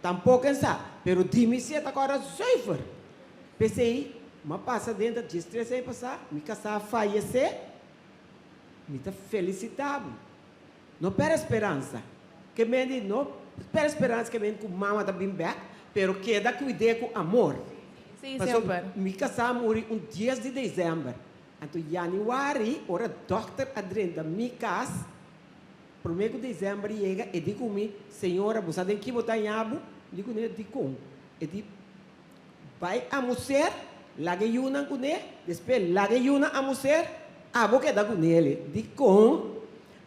Tampouco ensa. Pero dime se agora cifra. Pensei, mas passa dentro de estresse aí passar, me casar fallecer, me tá felicitado. Não pera esperança, que me não pera esperança que me com mama tá bem back, pero queda cuidar com amor. Sim, Passou, sempre. me casar morri 10 de dezembro. Então, januário, ora, doutor Adriana, me casa, 1 de dezembro chega e digo-me, senhora, você tem que botar em abo? Digo, né, digo, e digo, vai a mulher, laga yuna com ele, depois laga yuna a mulher, abo que dá com ele. Digo,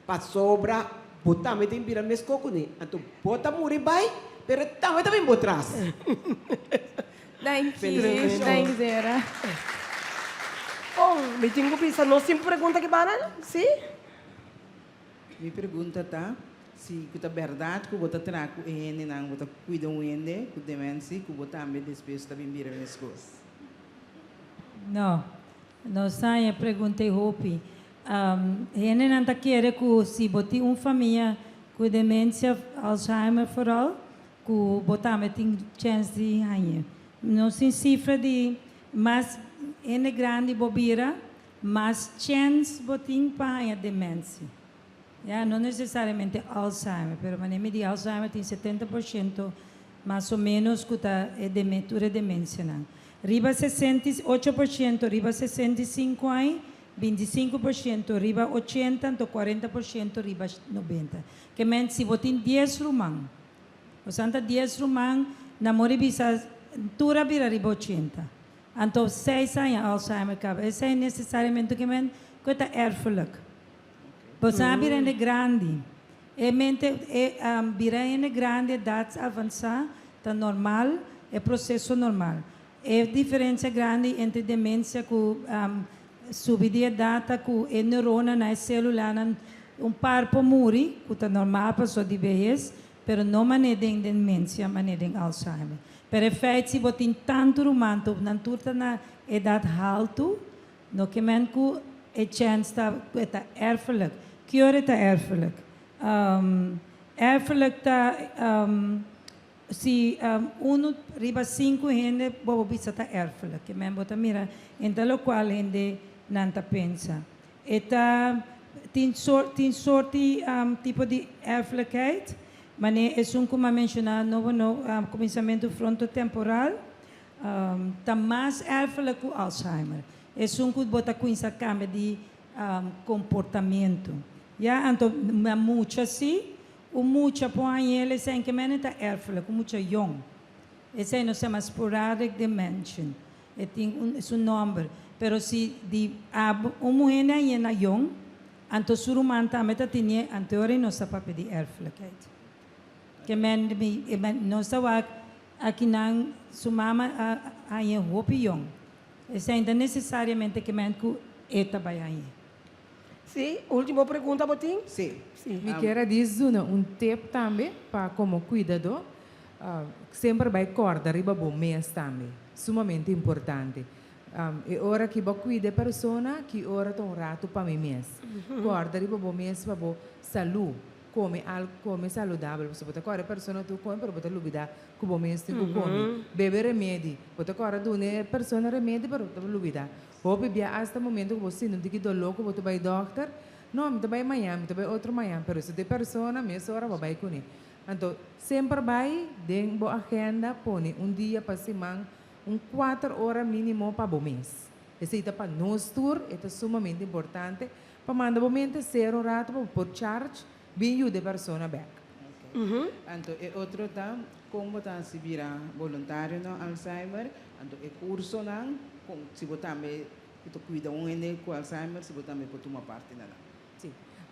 para sobra, botar me tem vira mesco com ele. Então, bota morrer, vai, pero também vou atrás. Thank Feliz you. Natal. Thanks, Zera. Oh, me tenho pisa, não sempre pergunta que para, sim? Me pergunta tá se é verdade que você terá com ele não você cuida ele com demência que você também depois também vira as coisas. Não, não sai a pergunta Hopi. Ele não está querendo que se bote uma família com demência, Alzheimer for all, que você também tem chance de ganhar. Não se cifra de mais ele grande bobira, mais chance botin para ganhar demência. Yeah, não necessariamente Alzheimer, mas quando de Alzheimer tem 70% mais ou menos que é demência. Riba 68%, riba 65 anos, 25%, riba 80, então 40%, riba 90. Que men se botin 10 rumang. O santa 10 rumang, na mori bisa tura bira riba 80. Então 6 anos Alzheimer cabe. Esse é necessariamente que men que está erfelijk. Você bira grande. E mente bira grande, dados avançar, está normal, é processo normal. É diferença grande entre demência com subida data com a neurona na célula par por muri, que está normal para sua de vez, pero não maneira de demência, maneira de Alzheimer. Pero efeito se botem tanto romanto, na turta na idade alta, no que men que a chance está erfelijk. Que hora está erfelijk? Erfelijk está se uno riba 5 gente bobo bisa ta erfelijk que men bota mira então lo qual gente não ta pensa eta tin sorti tipo de erfelijkheid mas é como mencionar no começamento frontotemporal tá mais erfelijk que Alzheimer é que bota com essa cambio de comportamento já então muito assim o mucha põe ele sem que menita erfelijk, o mucha young. Esse aí não se chama sporadic dementia. É um nome. Pero se de uma mulher ainda young, então o humano também tinha anterior não se pode de erfelijkheid. Que não se vai aqui não sua mama ainda hope young. Esse ainda necessariamente que menco eta vai ainda. Sim, última pergunta, Botim? Sim. Me quero dizer tip também para como cuidador, sempre vai corda riba bom mês também, sumamente importante. É hora que vai cuidar da pessoa, que hora tem rato para mim mês. Corda riba bom mês para boa saúde, come saudável. Você pode correr pessoa tu come, para botar lubida, que bom mês tu come. Beber remédio, pode correr tu né pessoa remédio para botar lubida. Hope bia hasta momento que você não tem que dar louco, você vai doctor. Não, me vai amanhã, me vai outro amanhã, pero se de pessoa, mês hora vai com ele. Então, sempre vai dentro da agenda, põe dia para semana, 4 horas mínimo para o mês. Esse é para nós tour, é sumamente importante, para mandar momento zero rato por charge, bem de pessoa back. Então, é outro tá, como tá se vira voluntário no Alzheimer, então é curso não, se você também cuida com Alzheimer, se você também pode tomar parte nela.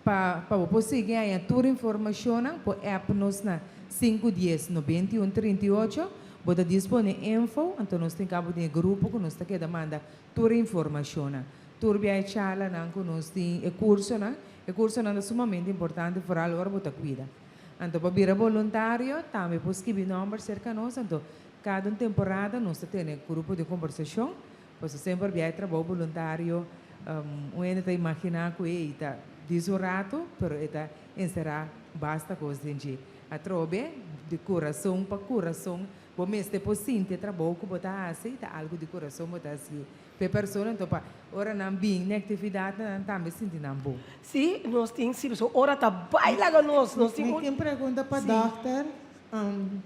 Para você ganhar toda a informação, por app nos na 510 91 38, você dispõe info, então nós temos cabo de grupo que nós quer manda toda a informação. Toda a charla que nós temos curso é sumamente importante para a hora você cuida. Então para vir voluntário, também pode escrever número cerca de nós, então cada temporada nós temos grupo de conversação, você sempre vai trabalhar voluntário, ainda imaginar que é diz o rato, pero será basta coisa de a trobe de coração para coração Bom, este por sinte trabalho que botar assim, tá algo de coração botar assim. Pe pessoa então para ora não bem, na atividade não também sinto não bom. Sim, nós temos sim, so ora tá baila com nós temos. Tem pergunta para o doutor.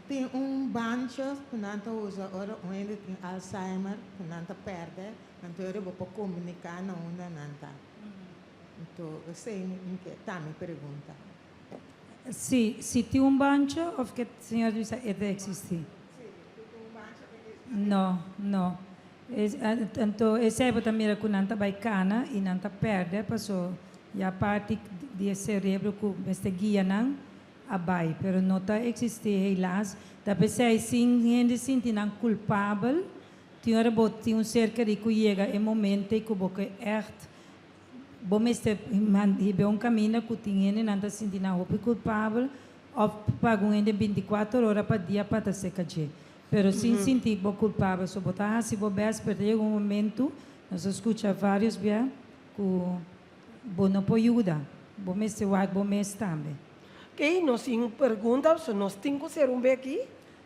Tem bancho que não usa ora onde tem Alzheimer, que não perde, então eu vou comunicar não não. Então, eu sei que também pergunta. Sim, se tem bancho, ou que o senhor diz que existe? Não. Então, esse é também que não está baicana e não está perde, porque a parte do cérebro que está guiando abai, pero não está existe, helas. Da pessoa sim, gente sente não culpável, tem ser que chega em momento que você é bom este um caminho que tem não está sentindo não culpável, ou paga de 24 horas para dia para se cair. Pero sem sentir culpável, só botar se você perder um momento, nós escuta vários bem que bom não pode ajudar, bom este vai bom este também. Ok, nós temos perguntas, nós temos que ser bem aqui.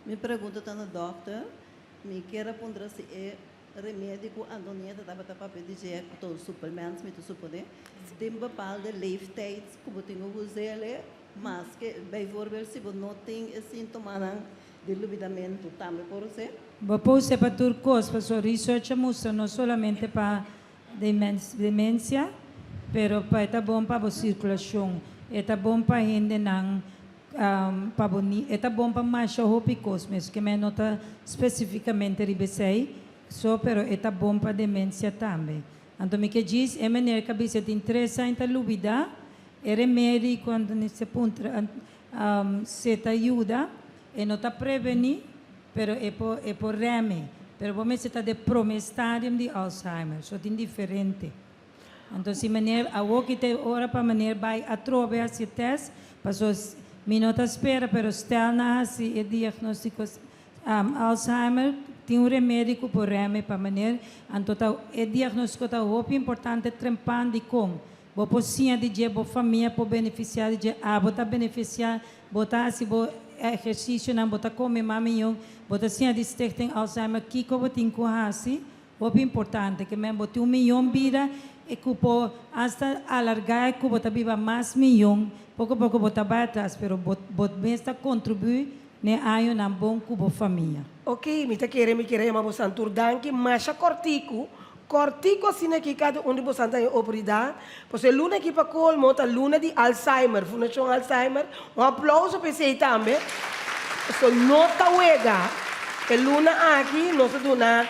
Minha pergunta está no doutor, me quero pondrar se é remédio que Antonieta estava para pedir com suplementos, me tu poder. Tem bepaalde leeftijds que você tem que usar, mas que, bijvoorbeeld, se você não tem sintomas de lubidamento, também por você? Você para turcos, para sua research mostra não somente para demência, pero para é bom para a circulação, é bom para gente não é bom para mais hópicos, mesmo que não está especificamente ribesei, só pero é bom para demência também. Então me que diz é maneira que você tem 3 anos de lubida, é remédio quando nesse ponto se te ajuda. E não está prevenir, pero é por reme. Pero você está de promestário de Alzheimer, só tem diferente. Então, se maneira, a que tem hora para maneira vai atrove esse teste, passou minutos espera, pero estel na se é diagnóstico Alzheimer, tem remédio por reme para maneira, então é diagnóstico tá muito importante trempando de como. Bo posinha de dia, bo família po beneficiar de bota beneficiar, bota assim bo exercício não bota comer maminho, bota assim de stichting Alzheimer que como tem com assim, o importante que mesmo bote 1 milhão vida e que po hasta alargar que bota viva mais milhão, pouco bota vai atrás, pero bot besta contribui ne ayo na bom cubo família. Ok, me queremos mas santur danke, mas cortico assim aqui cada de vocês tem oportunidade, pois é luna aqui para colmo, tá luna de Alzheimer, Fundação Alzheimer, aplauso para você também. Isso nota uega, é luna aqui nós dona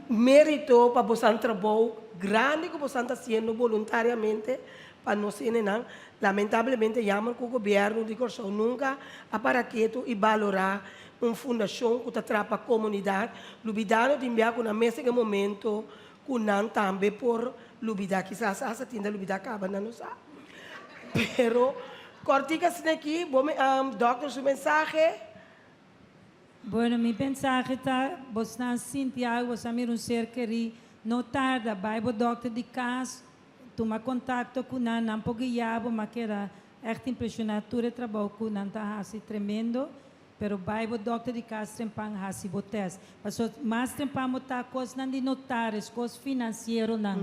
mérito para vocês trabalho grande que vocês está fazendo voluntariamente para nós não, lamentavelmente chamam que o governo de Corsão nunca aparaqueto e valorar uma fundação que trata a comunidade, lubidano de enviar na mesa de momento kunan também por lubida quizás asa tinda lubida acaba não sabe pero cortica sin aqui bom doctor su mensaje. Bueno, mi mensaje está você não Santiago você mir ser que não tarda vai o doctor de casa toma contato com não porque já mas que era echt impressionante o trabalho com não tá assim tremendo. Pero Bible doctor de casa trempang hasi botes. Paso mas trempang mo ta cos nan di notares, cos financiero nan.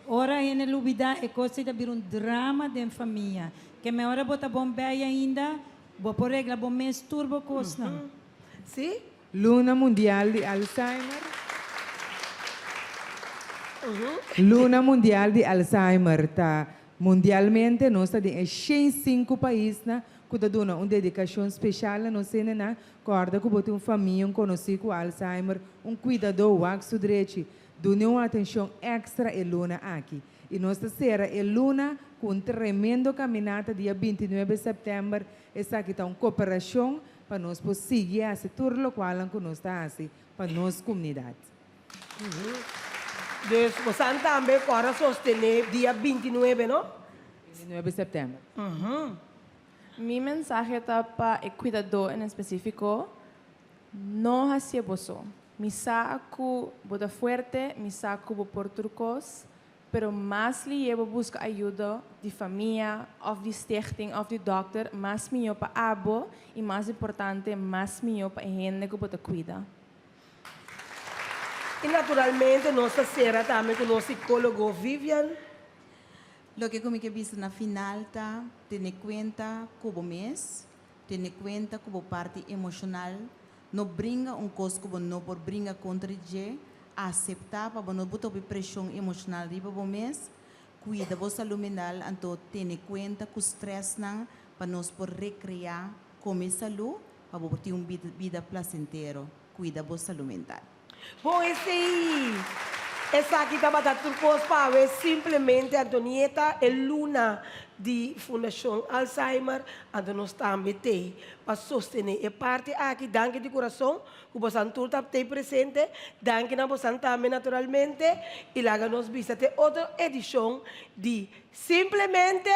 Ora ene lubida e coisa da bir drama de família. Que me ora bota bombeia ainda, bo por regla bom mês turbo cos nan. Sim? Luna Mundial de Alzheimer. Luna Mundial de Alzheimer tá mundialmente nós está em 5 países na que dona uma dedicação especial não sei na corda que botou uma família conhecido com Alzheimer cuidador o axo direito dona uma atenção extra e Luna aqui e nós será e Luna com tremendo caminhada dia 29 de setembro essa aqui está uma cooperação para nós seguir esse tour local que nós está assim para nossa comunidade. Dus você também agora sostener dia 29, não? 29 de setembro. Mi mensaje está para el cuidador en específico, no hacia vos. Mi saco boda fuerte, mi saco por turcos, pero mais li je busca ajuda de família, of de stichting, of de dokter, mais melhor para abo e mais importante, mais melhor para a gente que pode cuidar. E naturalmente, nossa será também com o nosso psicólogo Vivian. Lo que como que visto na final tá, tem conta como mês, tem conta como parte emocional, não brinca coisa como não por brinca contra je, aceitar para não botar pressão emocional riba bom mês, cuida da saúde mental, então tem conta com o stress não, para nós por recriar como saúde, para ter vida placentero, cuida da saúde mental. Bom, esse aí. Essa aqui está batendo turcos para ver simplesmente Antonieta é Luna de Fundação Alzheimer, onde nós também tem para sostener a parte aqui, danke de coração, que você está presente, danke na você também naturalmente, e lá nos visita outra edição de Simplesmente